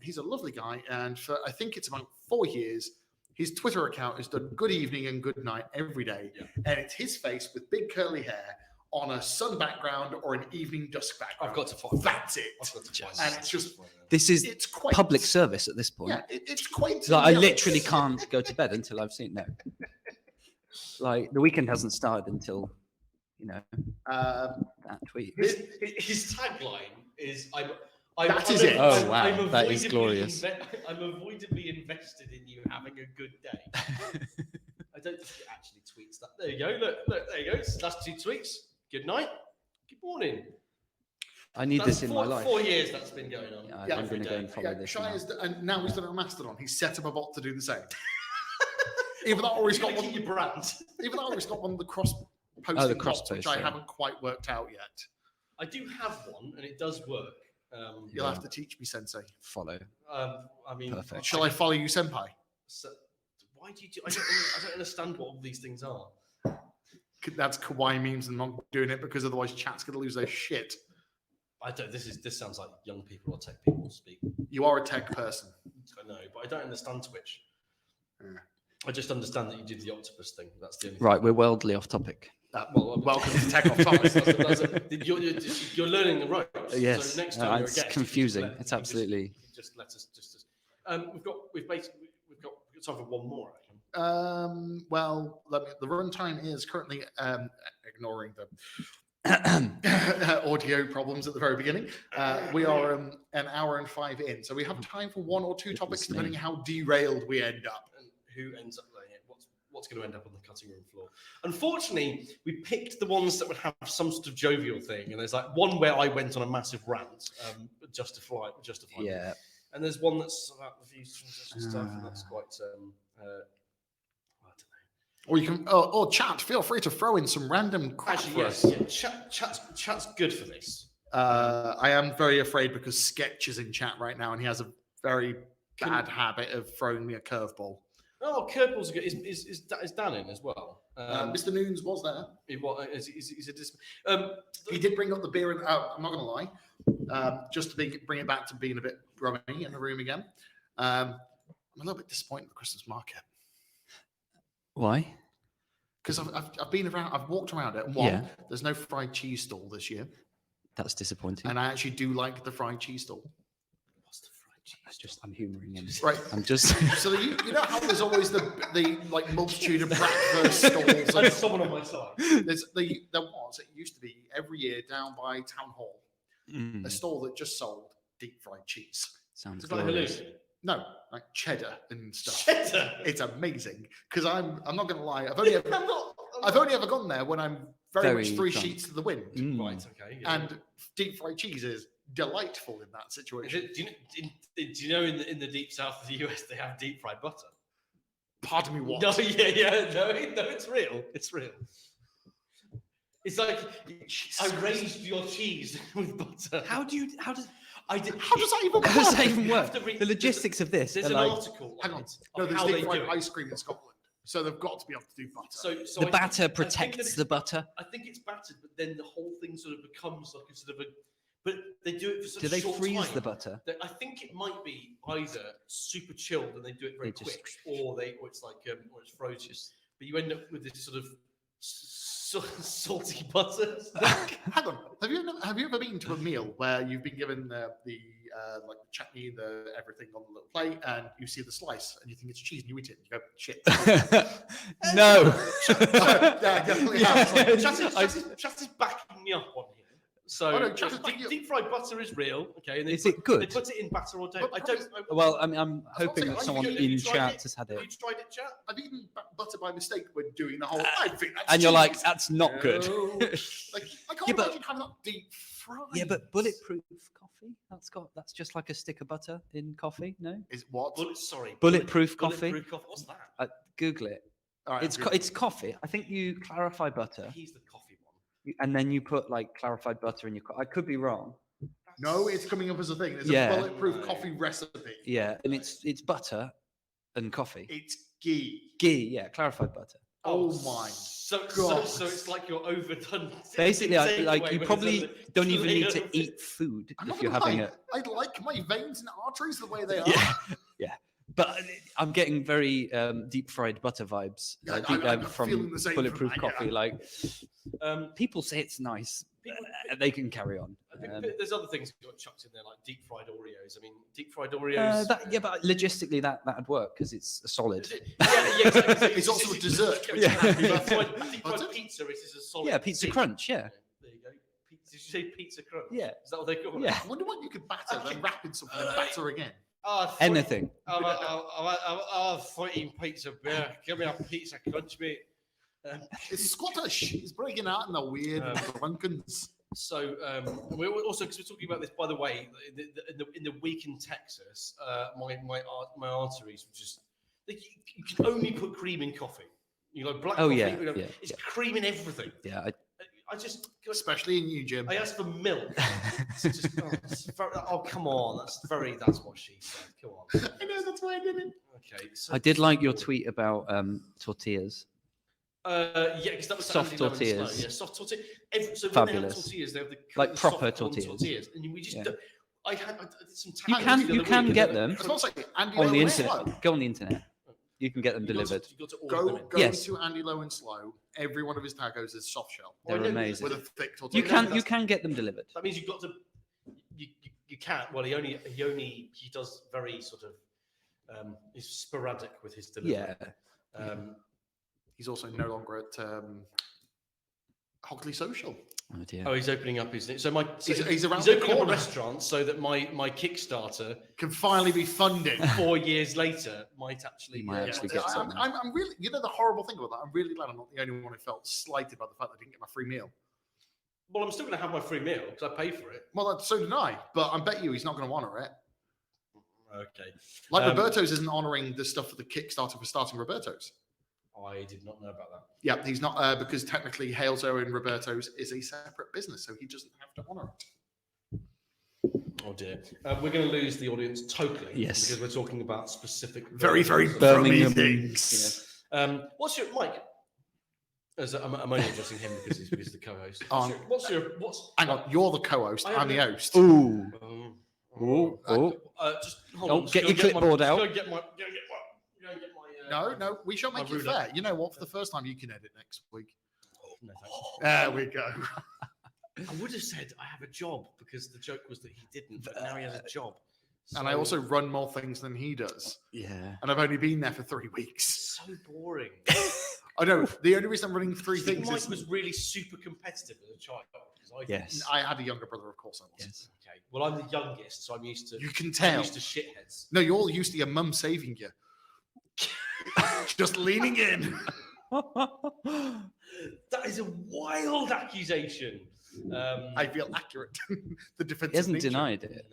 Speaker 1: He's a lovely guy, and for I think it's about 4 years, his Twitter account has done good evening and good night every day, and it's his face with big curly hair on a sun background or an evening dusk background.
Speaker 3: I've got to find.
Speaker 1: That's it.
Speaker 3: I've got to find.
Speaker 1: And it's just
Speaker 2: It's
Speaker 1: quaint.
Speaker 2: public service at this point.
Speaker 1: Yeah, it's quaint.
Speaker 2: Like, I literally can't go to bed until I've seen like the weekend hasn't started until that tweet.
Speaker 3: His tagline is
Speaker 1: That is it.
Speaker 2: Oh, wow. That is glorious.
Speaker 3: I'm avoidably invested in you having a good day. I don't think it actually tweets that. There you go. Look, there you go. That's 2 tweets. Good night. Good morning.
Speaker 2: I need this in my life.
Speaker 3: 4 years that's been going on.
Speaker 2: Yeah, I'm going to go and follow this.
Speaker 1: And now he's done it on Mastodon. He's set up a bot to do the same. Even though he's got one.
Speaker 3: Your brand.
Speaker 1: Even though he's got one of the cross posting bots, which I
Speaker 2: yeah.
Speaker 1: haven't quite worked out yet.
Speaker 3: I do have one, and it does work.
Speaker 1: You'll have to teach me, Sensei.
Speaker 2: Follow.
Speaker 3: I mean,
Speaker 2: Perfect.
Speaker 1: Shall I follow you, Senpai?
Speaker 3: So, why do you do? I don't understand what all these things are.
Speaker 1: That's kawaii memes and not doing it because otherwise chat's going to lose their shit.
Speaker 3: I don't. This sounds like young people or tech people speak.
Speaker 1: You are a tech person.
Speaker 3: I know, but I don't understand Twitch.
Speaker 1: Yeah.
Speaker 3: I just understand that you did the octopus thing. That's the only
Speaker 2: Right, we're worldly off topic.
Speaker 1: Welcome to Tech Off Topic.
Speaker 3: You're learning the ropes.
Speaker 2: Yes,
Speaker 3: So next time
Speaker 2: it's confusing. It's absolutely.
Speaker 3: Just let us. We've got time for one more. I reckon.
Speaker 1: Well, the runtime is currently ignoring the audio problems at the very beginning. We are an hour and 5 in, so we have time for 1 or 2 topics, depending on how derailed we end up.
Speaker 3: And who ends up laying it? What's going to end up on the cutting room floor? Unfortunately, we picked the ones that would have some sort of jovial thing, and there's like one where I went on a massive rant, justify.
Speaker 2: Yeah.
Speaker 3: And there's one that's about the views transition stuff, and that's quite. I don't know.
Speaker 1: Or you can, or chat. Feel free to throw in some random crap.
Speaker 3: Actually,
Speaker 1: for
Speaker 3: yes,
Speaker 1: us.
Speaker 3: yeah. Chat's good for this.
Speaker 1: I am very afraid because Sketch is in chat right now, and he has a very bad habit of throwing me a curveball.
Speaker 3: Oh, curveballs are good. Is Dan in as well?
Speaker 1: Mr. Noons was there. He did bring up the beer, and I'm not going to lie, just to bring it back to being a bit rummy in the room again. I'm a little bit disappointed with the Christmas market.
Speaker 2: Why?
Speaker 1: Because I've been around, I've walked around it. And there's no fried cheese stall this year.
Speaker 2: That's disappointing.
Speaker 1: And I actually do like the fried cheese stall.
Speaker 3: What's the fried
Speaker 2: I'm humouring him.
Speaker 1: Right.
Speaker 2: I'm just.
Speaker 1: So you know how there's always the like multitude of breakfast stalls.
Speaker 3: There's someone on my side.
Speaker 1: It used to be every year down by Town Hall, a stall that just sold deep fried cheese.
Speaker 2: Sounds
Speaker 3: It's like
Speaker 2: glorious.
Speaker 3: halloumi.
Speaker 1: No, like cheddar and stuff.
Speaker 3: Cheddar.
Speaker 1: It's amazing because I'm not going to lie. I've only ever gone there when I'm very much three
Speaker 2: drunk.
Speaker 1: sheets to the wind.
Speaker 3: Right. Okay. Yeah.
Speaker 1: And deep fried cheese is delightful in that situation.
Speaker 3: Do you know in the deep south of the US they have deep fried butter?
Speaker 1: Pardon me, what?
Speaker 3: No, no, it's real. It's real. It's like I raised your cheese with butter.
Speaker 2: How does
Speaker 1: that even work?
Speaker 2: How does that even work?
Speaker 3: Read,
Speaker 2: The logistics of this.
Speaker 3: There's an article.
Speaker 1: Hang on.
Speaker 3: It
Speaker 1: No,
Speaker 3: of
Speaker 1: there's
Speaker 3: how
Speaker 1: deep
Speaker 3: they
Speaker 1: fried
Speaker 3: do it.
Speaker 1: ice cream in Scotland. So they've got to be able to do butter.
Speaker 3: So
Speaker 2: The batter protects the butter.
Speaker 3: I think it's battered, but then the whole thing sort of becomes like a sort of a. But they do it for such
Speaker 2: Do
Speaker 3: a
Speaker 2: they
Speaker 3: short
Speaker 2: freeze
Speaker 3: time
Speaker 2: the butter?
Speaker 3: that I think it might be either super chilled and they do it very quick, or it's like or it's frozen. But you end up with this sort of salty butter.
Speaker 1: Hang on. Have you ever been to a meal where you've been given the like the chutney, the everything on the little plate, and you see the slice and you think it's cheese and you eat it and you go shit?
Speaker 2: No.
Speaker 1: Yeah, definitely.
Speaker 3: Chatty's backing me up on here. So deep fried butter is real. Okay, and
Speaker 2: Is it good?
Speaker 3: They put it in batter or dough.
Speaker 2: Well, I'm hoping that someone in chat has had
Speaker 3: Have
Speaker 2: it.
Speaker 3: you tried it, chat?
Speaker 1: I've eaten butter by mistake when doing the whole. I think that's
Speaker 2: And you're like,
Speaker 1: cheese.
Speaker 2: that's not good.
Speaker 1: Like I can't imagine having that deep fried.
Speaker 2: Yeah, but bulletproof coffee. That's just like a stick of butter in coffee. No,
Speaker 1: Is what?
Speaker 2: bulletproof coffee.
Speaker 3: Bulletproof coffee. What's that?
Speaker 2: Google it.
Speaker 1: All right,
Speaker 2: It's coffee. I think you clarify butter,
Speaker 3: He's the coffee one.
Speaker 2: and then you put like clarified butter in your. I could be wrong.
Speaker 1: No, it's coming up as a thing. There's
Speaker 2: Yeah.
Speaker 1: a bulletproof coffee recipe.
Speaker 2: Yeah, and it's butter and coffee.
Speaker 1: It's ghee.
Speaker 2: Ghee, yeah, clarified butter.
Speaker 1: Oh my God.
Speaker 3: So it's like you're overdone.
Speaker 2: Basically,
Speaker 3: Takeaway
Speaker 2: you
Speaker 3: when
Speaker 2: probably
Speaker 3: it's
Speaker 2: don't even need
Speaker 3: layer
Speaker 2: to
Speaker 3: of
Speaker 2: eat food
Speaker 1: I'm
Speaker 2: if
Speaker 1: not
Speaker 2: you're
Speaker 1: gonna
Speaker 2: having
Speaker 1: lie.
Speaker 2: it.
Speaker 1: I like my veins and arteries the way they are.
Speaker 2: Yeah. But I'm getting very deep fried butter vibes
Speaker 1: Yeah, I'm
Speaker 2: from
Speaker 1: feeling the same
Speaker 2: bulletproof
Speaker 1: from that,
Speaker 2: coffee.
Speaker 1: yeah.
Speaker 2: Like, people say it's nice. They can carry on.
Speaker 3: I think there's other things that got chucked in there, like deep fried Oreos. I mean, deep fried Oreos.
Speaker 2: Yeah, but logistically that'd work because it's a solid.
Speaker 3: Yeah, exactly.
Speaker 1: It's also a dessert.
Speaker 2: Yeah.
Speaker 3: Deep fried pizza is a solid.
Speaker 2: Yeah, pizza
Speaker 3: thing.
Speaker 2: crunch. Yeah.
Speaker 3: There you go. Did you say pizza crunch?
Speaker 2: Yeah.
Speaker 3: Is that what they call it?
Speaker 2: Yeah.
Speaker 1: I wonder what you could batter, then wrap in something and batter again.
Speaker 2: Anything.
Speaker 3: I'm fighting pizza beer. Give me a pizza crunch, mate.
Speaker 1: It's Scottish. It's breaking out in the weird drunkens.
Speaker 3: So we're also, because we're talking about this, by the way, in the week in Texas, my arteries were just you can only put cream in coffee. You know, black coffee.
Speaker 2: Yeah,
Speaker 3: you know,
Speaker 2: yeah,
Speaker 3: it's cream in everything.
Speaker 2: Yeah.
Speaker 3: I just,
Speaker 1: Especially in you, Jim.
Speaker 3: I asked for milk. It's just, come on, that's what she said. Come on.
Speaker 1: I know, that's why I did it.
Speaker 3: Okay. So,
Speaker 2: I did like your tweet about tortillas.
Speaker 3: Yeah, because that was
Speaker 2: Soft
Speaker 3: Andy Lowen's
Speaker 2: tortillas.
Speaker 3: slow. Yeah, soft tortillas. So
Speaker 2: Fabulous.
Speaker 3: when they have tortillas, they have the
Speaker 2: Like
Speaker 3: the
Speaker 2: proper
Speaker 3: soft corn
Speaker 2: tortillas.
Speaker 3: and we just.
Speaker 2: Yeah.
Speaker 3: I did some.
Speaker 2: You
Speaker 3: tags the
Speaker 2: you
Speaker 3: other
Speaker 2: can
Speaker 3: week,
Speaker 2: get
Speaker 3: and
Speaker 2: them
Speaker 1: It's not like Andy
Speaker 2: on
Speaker 1: Lowe
Speaker 2: the
Speaker 1: and
Speaker 2: internet.
Speaker 1: Slow.
Speaker 2: Go on the internet. You can get them
Speaker 3: You got to-
Speaker 2: delivered.
Speaker 3: you got to order them
Speaker 1: Go
Speaker 3: in.
Speaker 2: Yes.
Speaker 1: to Andy Lowe and Slow. Every one of his tacos is soft shell
Speaker 2: They're amazing.
Speaker 1: with a thick tortilla.
Speaker 2: You can get them delivered.
Speaker 3: That means you've got to. You can't. Well, he does very sort of. He's sporadic with his delivery.
Speaker 2: Yeah.
Speaker 1: He's also no longer at Hogley Social.
Speaker 2: Oh dear.
Speaker 3: Oh, he's opening up his. So
Speaker 1: He's around
Speaker 3: he's
Speaker 1: the
Speaker 3: opening up a
Speaker 1: corner.
Speaker 3: restaurant so that my Kickstarter
Speaker 1: Can finally be funded.
Speaker 3: 4 years later might actually.
Speaker 2: Might actually get something.
Speaker 1: I'm really, the horrible thing about that, I'm really glad I'm not the only one who felt slighted by the fact that I didn't get my free meal.
Speaker 3: Well, I'm still going to have my free meal because I pay for it.
Speaker 1: Well, so did I, but I bet you he's not going to honour it.
Speaker 3: Okay.
Speaker 1: Like Roberto's isn't honouring the stuff for the Kickstarter for starting Roberto's.
Speaker 3: I did not know about that.
Speaker 1: Yeah, he's not, because technically Haleso and Roberto's is a separate business, so he doesn't have to honour it.
Speaker 3: Oh dear. We're going to lose the audience totally.
Speaker 2: Yes.
Speaker 3: Because we're talking about specific.
Speaker 1: Very, very
Speaker 2: Birmingham
Speaker 1: things.
Speaker 3: What's your Mike? I'm only addressing him because he's the co-host.
Speaker 1: Hang on, you're the co-host. I'm the host.
Speaker 2: Ooh.
Speaker 3: Oh. Just hold on.
Speaker 2: Get your clipboard out.
Speaker 3: Go and get my.
Speaker 1: No, we shall make
Speaker 3: my
Speaker 1: it
Speaker 3: ruler.
Speaker 1: fair. You know what? For the first time, you can edit next week.
Speaker 3: No, thank you.
Speaker 1: There we go.
Speaker 3: I would have said I have a job because the joke was that he didn't, but now he has a job.
Speaker 1: And I also run more things than he does.
Speaker 2: Yeah.
Speaker 1: And I've only been there for 3 weeks.
Speaker 3: So boring.
Speaker 1: I know. The only reason I'm running 3 things
Speaker 3: Mike
Speaker 1: is...
Speaker 3: was really super competitive as a child.
Speaker 2: Yes.
Speaker 1: I had a younger brother, of course I was.
Speaker 2: Yes.
Speaker 3: Okay. Well, I'm the youngest, so I'm used to...
Speaker 1: You can
Speaker 3: I'm
Speaker 1: tell.
Speaker 3: used to shitheads.
Speaker 1: No, you're all used to your mum saving you. Just leaning in.
Speaker 3: That is a wild accusation.
Speaker 1: I feel accurate. The defense
Speaker 2: He hasn't denied it.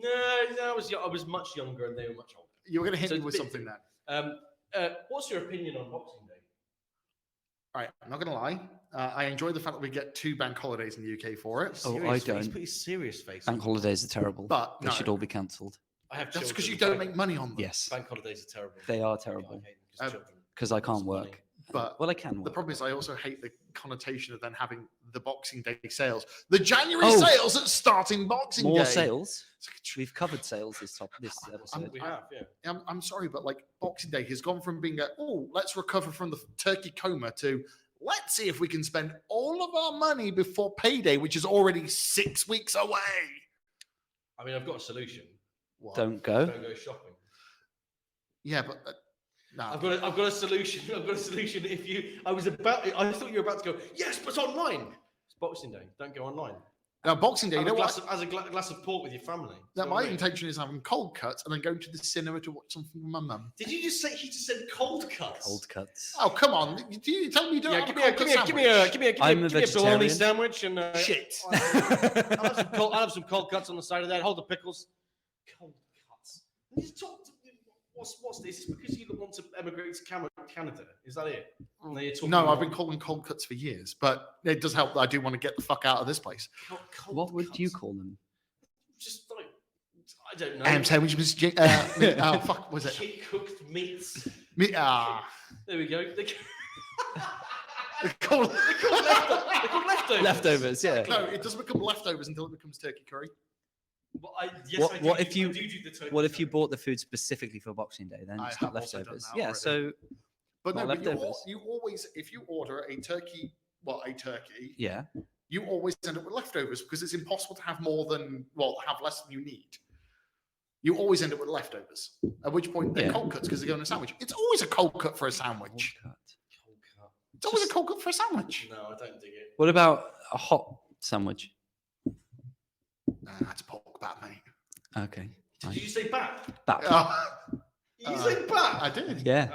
Speaker 3: No, I was much younger and they were much older.
Speaker 1: You were going to hit
Speaker 3: So
Speaker 1: me
Speaker 3: it's
Speaker 1: with
Speaker 3: a
Speaker 1: something
Speaker 3: bit-
Speaker 1: there.
Speaker 3: What's your opinion on Boxing Day?
Speaker 1: All right, I'm not going to lie. I enjoy the fact that we get 2 bank holidays in the UK for it.
Speaker 2: Oh,
Speaker 3: Serious
Speaker 2: I
Speaker 3: face,
Speaker 2: don't.
Speaker 3: Put his serious face.
Speaker 2: Bank holidays are terrible.
Speaker 1: But
Speaker 2: They
Speaker 1: no,
Speaker 2: should all be cancelled.
Speaker 3: I have
Speaker 1: that's because
Speaker 3: children.
Speaker 1: you don't make money on them.
Speaker 2: Yes.
Speaker 3: Bank holidays are terrible.
Speaker 2: They are
Speaker 3: I
Speaker 2: terrible.
Speaker 3: hate them 'cause children
Speaker 2: Because I can't
Speaker 3: cost money.
Speaker 2: work.
Speaker 1: But
Speaker 2: Well, I can
Speaker 1: the
Speaker 2: work.
Speaker 1: problem is I also hate the connotation of then having the Boxing Day sales. The January
Speaker 2: Oh.
Speaker 1: sales at starting Boxing
Speaker 2: More
Speaker 1: Day.
Speaker 2: sales.
Speaker 1: It's like a tr-
Speaker 2: We've covered sales this episode.
Speaker 3: We have, yeah.
Speaker 1: I'm sorry, but like Boxing Day has gone from being let's recover from the turkey coma to let's see if we can spend all of our money before payday, which is already 6 weeks away.
Speaker 3: I mean, I've got a solution.
Speaker 1: What?
Speaker 2: Don't go.
Speaker 3: Don't go shopping.
Speaker 1: Yeah, but no.
Speaker 3: I've got a solution. I've got a solution. I thought you were about to go, yes, but online. It's Boxing Day. Don't go online.
Speaker 1: Now, Boxing Day, you
Speaker 3: Have
Speaker 1: know
Speaker 3: a
Speaker 1: what?
Speaker 3: glass of pork with your family.
Speaker 1: Now,
Speaker 3: You know
Speaker 1: my
Speaker 3: what I mean?
Speaker 1: intention is having cold cuts and then going to the cinema to watch something with my mum.
Speaker 3: Did you just say he just said cold cuts?
Speaker 2: Cold cuts.
Speaker 1: Oh, come on. Do you tell me you don't
Speaker 3: Yeah,
Speaker 1: have
Speaker 3: give
Speaker 1: a
Speaker 3: me a
Speaker 1: cold cut
Speaker 3: give me a
Speaker 1: sandwich?
Speaker 2: I'm a
Speaker 3: bologna
Speaker 2: vegetarian.
Speaker 3: sandwich and
Speaker 1: Shit.
Speaker 3: I'll have some cold cuts on the side of that. Hold the pickles. Cold cuts. You just talk to- What's this? It's because you want to emigrate to Canada. Is that it? And then you're talking
Speaker 1: No, I've
Speaker 3: about
Speaker 1: been calling cold cuts for years, but it does help that I do want to get the fuck out of this place.
Speaker 3: cold
Speaker 2: What would you
Speaker 3: cuts.
Speaker 2: call them?
Speaker 3: Just like I don't know.
Speaker 1: Sandwich was oh fuck, was it?
Speaker 3: Cooked meats.
Speaker 1: Me,
Speaker 3: There we go. They're
Speaker 1: called-
Speaker 3: called leftovers.
Speaker 2: Leftovers, yeah.
Speaker 1: no, it doesn't become leftovers until it becomes turkey curry.
Speaker 3: But
Speaker 2: What if you bought the food specifically for Boxing Day? Then
Speaker 1: I
Speaker 2: it's
Speaker 1: have
Speaker 2: not
Speaker 1: also done
Speaker 2: leftovers.
Speaker 1: that
Speaker 2: Yeah.
Speaker 1: already.
Speaker 2: So
Speaker 1: But no,
Speaker 2: Not
Speaker 1: but
Speaker 2: leftovers.
Speaker 1: you always, if you order a turkey,
Speaker 2: yeah.
Speaker 1: you always end up with leftovers because it's impossible to have have less than you need. You always end up with leftovers. At which point they're
Speaker 2: Yeah.
Speaker 1: cold cuts because they go in a sandwich. It's always a cold cut for a sandwich.
Speaker 2: Cold cut.
Speaker 1: It's always a cold cut for a sandwich.
Speaker 3: No, I don't dig it.
Speaker 2: What about a hot sandwich?
Speaker 1: That's pork bat, mate.
Speaker 2: Okay.
Speaker 3: Did you say bat?
Speaker 2: Bap.
Speaker 3: Did you say bat?
Speaker 1: I did.
Speaker 2: Yeah.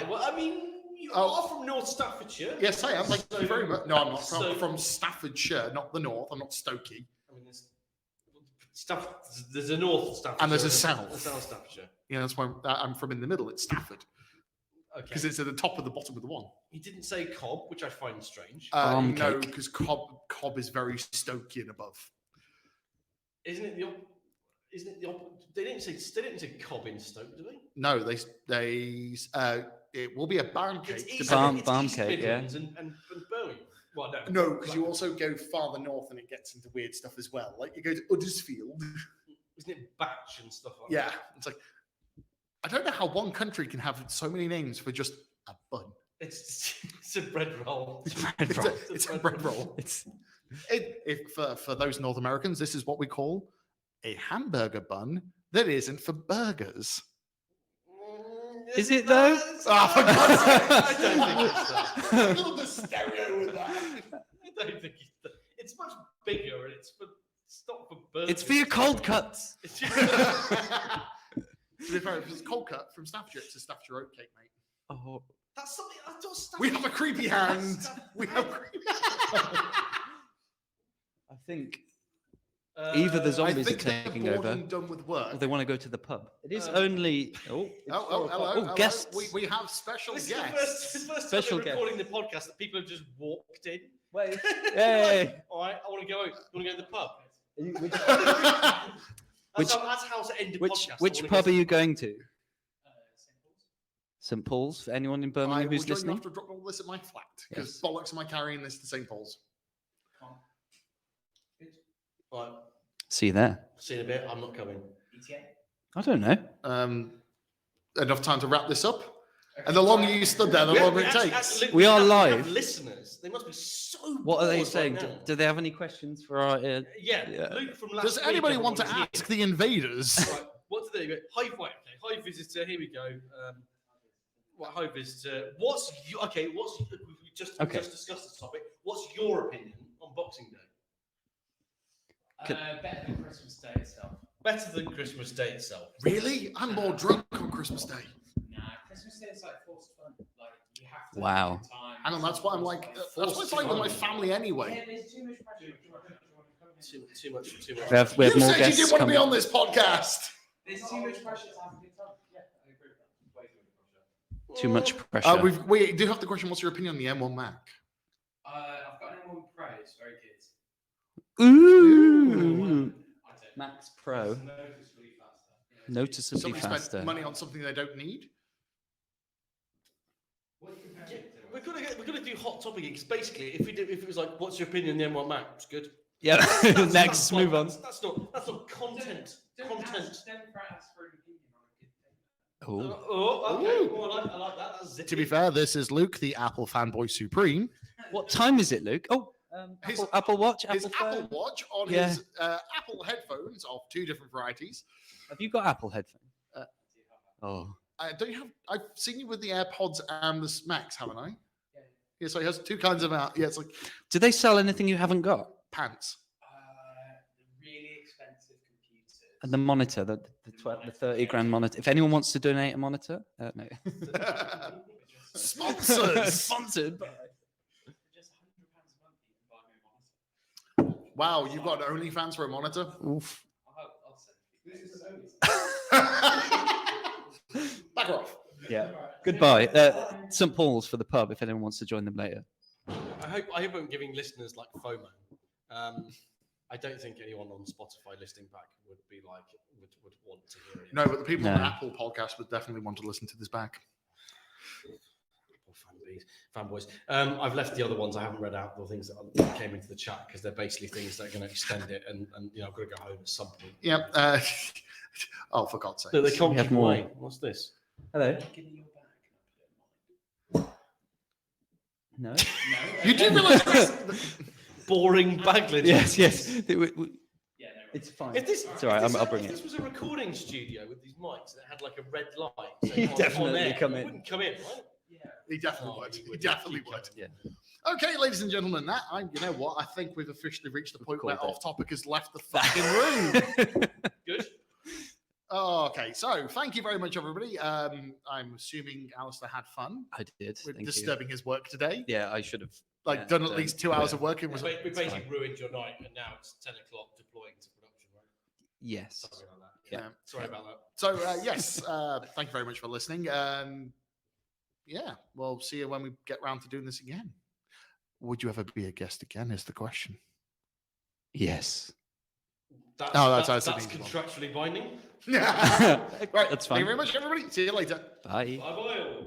Speaker 3: Well, I mean, you
Speaker 1: Oh.
Speaker 3: are from North Staffordshire.
Speaker 1: Yes, I am. Thank you very much. No, I'm not
Speaker 3: So-
Speaker 1: from Staffordshire, not the north. I'm not Stokey.
Speaker 3: I mean, there's a North Staffordshire.
Speaker 1: And there's a South.
Speaker 3: A South Staffordshire.
Speaker 1: Yeah, that's why I'm from in the middle. It's Stafford
Speaker 3: Okay.
Speaker 1: because it's at the top of the bottom of the one.
Speaker 3: He didn't say Cobb, which I find strange.
Speaker 2: Farm
Speaker 1: No,
Speaker 2: cake.
Speaker 1: because Cobb is very Stokey and above.
Speaker 3: Isn't it the They didn't say Cobb in Stoke, do they?
Speaker 1: No, it will be a barn cake.
Speaker 3: It's East,
Speaker 2: Barn-
Speaker 3: it's
Speaker 2: barn
Speaker 3: East
Speaker 2: cake, yeah.
Speaker 3: Midlands and Birmingham. Well, no.
Speaker 1: No, because you also go farther north and it gets into weird stuff as well. Like you go to Uddersfield.
Speaker 3: Isn't it Batch and stuff like
Speaker 1: Yeah,
Speaker 3: that?
Speaker 1: it's like I don't know how one country can have so many names for just a bun.
Speaker 3: It's a bread roll.
Speaker 1: It's a bread roll. For those North Americans, this is what we call a hamburger bun that isn't for burgers.
Speaker 2: Is it though?
Speaker 1: Oh, for God's sake.
Speaker 3: I don't think it's that.
Speaker 1: Look at the stereo with that.
Speaker 3: I don't think it's that. It's much bigger and it's not for burgers.
Speaker 2: It's for your cold cuts.
Speaker 3: It's just-
Speaker 1: To be fair, if it's cold cut from Staffordshire, it's a Staffordshire oatcake, mate.
Speaker 2: Oh,
Speaker 3: That's something I don't stand.
Speaker 1: We have a creepy hand. We have creepy
Speaker 2: I think either the
Speaker 1: I
Speaker 2: zombies are
Speaker 1: think they're
Speaker 2: taking
Speaker 1: bored
Speaker 2: over,
Speaker 1: and done with work.
Speaker 2: or they want to go to the pub. It is
Speaker 3: Uh,
Speaker 2: only. Oh, it's
Speaker 1: Oh,
Speaker 2: 4 o'clock.
Speaker 1: hello.
Speaker 2: Oh, guests.
Speaker 1: We have special
Speaker 3: This is
Speaker 1: guests.
Speaker 3: the first
Speaker 2: Special
Speaker 3: time we're recording the podcast that people have just walked in.
Speaker 2: Wait.
Speaker 3: Like,
Speaker 2: Hey.
Speaker 3: all right, I want to go. You want to go to the pub?
Speaker 2: Which,
Speaker 3: That's how to end the podcast.
Speaker 2: which pub are you going to? St. Paul's. For anyone in
Speaker 1: I
Speaker 2: Birmingham
Speaker 1: will
Speaker 2: who's
Speaker 1: join you
Speaker 2: listening.
Speaker 1: after dropping all this at my flat because
Speaker 2: Yes.
Speaker 1: bollocks am I carrying this to St. Paul's?
Speaker 3: Right,
Speaker 2: See you there.
Speaker 3: see you in a bit. I'm not coming.
Speaker 2: I don't know.
Speaker 1: Enough time to wrap this up. And the longer you stood there, the longer it takes.
Speaker 2: We are
Speaker 3: have
Speaker 2: live.
Speaker 3: Listeners, they must be so.
Speaker 2: What are they
Speaker 3: bored
Speaker 2: saying?
Speaker 3: Right
Speaker 2: Do,
Speaker 3: now.
Speaker 2: do they have any questions for our?
Speaker 3: Yeah,
Speaker 2: Yeah.
Speaker 3: Luke from last
Speaker 1: Does
Speaker 3: week,
Speaker 1: anybody want to
Speaker 3: everyone was
Speaker 1: ask the invaders?
Speaker 3: here. Right, there you go. Hi, right, okay. Hi, visitor. Here we go. Right, hi, visitor. What's we just discussed this topic. What's your opinion on Boxing Day?
Speaker 4: Better than Christmas Day itself.
Speaker 3: Better than Christmas Day itself.
Speaker 1: Really? I'm more drunk on Christmas Day.
Speaker 4: Nah, Christmas Day is like forced fun. Like you have to.
Speaker 2: Wow.
Speaker 4: Have time.
Speaker 1: And that's why I'm like, that's what it's like with my family anyway.
Speaker 4: Yeah, there's too much pressure.
Speaker 3: Too much.
Speaker 2: We have
Speaker 1: You
Speaker 2: more
Speaker 1: said you
Speaker 2: guests
Speaker 1: didn't want to be
Speaker 2: coming.
Speaker 1: on this podcast.
Speaker 4: There's too much pressure to have a good time. Yeah, I agree with that. Way too much pressure.
Speaker 2: Too much pressure.
Speaker 1: We do have the question. What's your opinion on the M1 Mac?
Speaker 4: I've got an M1 Pro. It's very good.
Speaker 2: Ooh. Max Pro.
Speaker 4: It's noticeably faster. Yeah.
Speaker 2: Noticeably
Speaker 1: Somebody
Speaker 2: faster.
Speaker 1: spent money on something they don't need.
Speaker 4: What are you comparing it to?
Speaker 3: We're gonna do hot topic because basically, if it was like, what's your opinion on the M1 Mac? It's good.
Speaker 2: Yeah.
Speaker 3: That's
Speaker 2: Next,
Speaker 3: like-
Speaker 2: move on.
Speaker 3: That's not content.
Speaker 4: Don't
Speaker 3: Content.
Speaker 4: ask for an opinion on a good thing.
Speaker 2: Oh.
Speaker 3: Okay. Well, I like that. That's
Speaker 1: To be fair, this is Luke, the Apple fanboy supreme.
Speaker 2: What time is it, Luke? Oh,
Speaker 1: His-
Speaker 2: Apple Watch,
Speaker 1: His
Speaker 2: Apple phone.
Speaker 1: Apple Watch on
Speaker 2: Yeah.
Speaker 1: his Apple headphones of two different varieties.
Speaker 2: Have you got Apple headphones? Oh.
Speaker 1: Don't you have? I've seen you with the AirPods and the Max, haven't I?
Speaker 4: Yeah.
Speaker 1: Yeah. So he has two kinds of out. Yeah, it's like
Speaker 2: Do they sell anything you haven't got?
Speaker 1: pants.
Speaker 4: The really expensive computers.
Speaker 2: And the monitor, the 30 grand monitor. If anyone wants to donate a monitor, no.
Speaker 1: Sponsors.
Speaker 2: Sponsored.
Speaker 4: For just £100 a month, you can buy me a monitor.
Speaker 1: Wow, you've got an OnlyFans for a monitor.
Speaker 2: Oof.
Speaker 4: I'll send it to you.
Speaker 1: Back her off.
Speaker 2: Yeah. Goodbye. St. Paul's for the pub if anyone wants to join them later.
Speaker 3: I hope I'm giving listeners like FOMO. I don't think anyone on Spotify listening back would be like would want to hear it.
Speaker 1: No, but the people on the
Speaker 2: No.
Speaker 1: Apple podcast would definitely want to listen to this back.
Speaker 3: Fanboys. I've left the other ones. I haven't read out the things that came into the chat because they're basically things that are going to extend it, and I've got to go home at some point.
Speaker 1: Yep. Oh, for God's sake.
Speaker 3: No, they can't
Speaker 2: We have
Speaker 3: keep
Speaker 2: more.
Speaker 3: away. What's this?
Speaker 2: Hello.
Speaker 4: Give me your bag.
Speaker 2: No.
Speaker 1: You do realise this?
Speaker 3: Boring bag lid.
Speaker 2: Yes.
Speaker 4: Yeah, no.
Speaker 2: It's fine.
Speaker 3: If this,
Speaker 2: It's all right. I'll bring
Speaker 3: if
Speaker 2: it.
Speaker 3: this was a recording studio with these mics that had like a red light,
Speaker 2: He'd
Speaker 3: on
Speaker 2: definitely
Speaker 3: air,
Speaker 2: come
Speaker 3: it
Speaker 2: in.
Speaker 3: wouldn't come in, right?
Speaker 4: Yeah.
Speaker 1: He definitely
Speaker 3: Oh,
Speaker 1: would.
Speaker 3: he
Speaker 1: He
Speaker 3: would.
Speaker 1: definitely
Speaker 3: Keep
Speaker 1: would.
Speaker 3: going.
Speaker 2: Yeah.
Speaker 1: Okay, ladies and gentlemen, you know what? I think we've officially reached the point where
Speaker 2: called it.
Speaker 1: Off Topic has left the fucking room.
Speaker 3: Good.
Speaker 1: Okay, so thank you very much, everybody. I'm assuming Alistair had fun
Speaker 2: I did.
Speaker 1: with
Speaker 2: Thank you.
Speaker 1: disturbing his work today.
Speaker 2: Yeah, I should have.
Speaker 1: Like,
Speaker 2: Yeah,
Speaker 1: done at
Speaker 2: done.
Speaker 1: least 2 hours
Speaker 2: Yeah.
Speaker 1: of work. It was
Speaker 3: We basically ruined your night, and now it's 10 o'clock deploying to production, right?
Speaker 2: Yes.
Speaker 3: Something like that.
Speaker 1: Yeah.
Speaker 3: Sorry about that.
Speaker 1: So, yes, thank you very much for listening. Yeah, we'll see you when we get round to doing this again. Would you ever be a guest again, is the question.
Speaker 2: Yes.
Speaker 3: That's
Speaker 1: that's an easy one.
Speaker 3: contractually binding.
Speaker 1: Right,
Speaker 2: That's
Speaker 1: thank you
Speaker 2: fine.
Speaker 1: very much, everybody. See you later.
Speaker 2: Bye.
Speaker 3: Bye bye.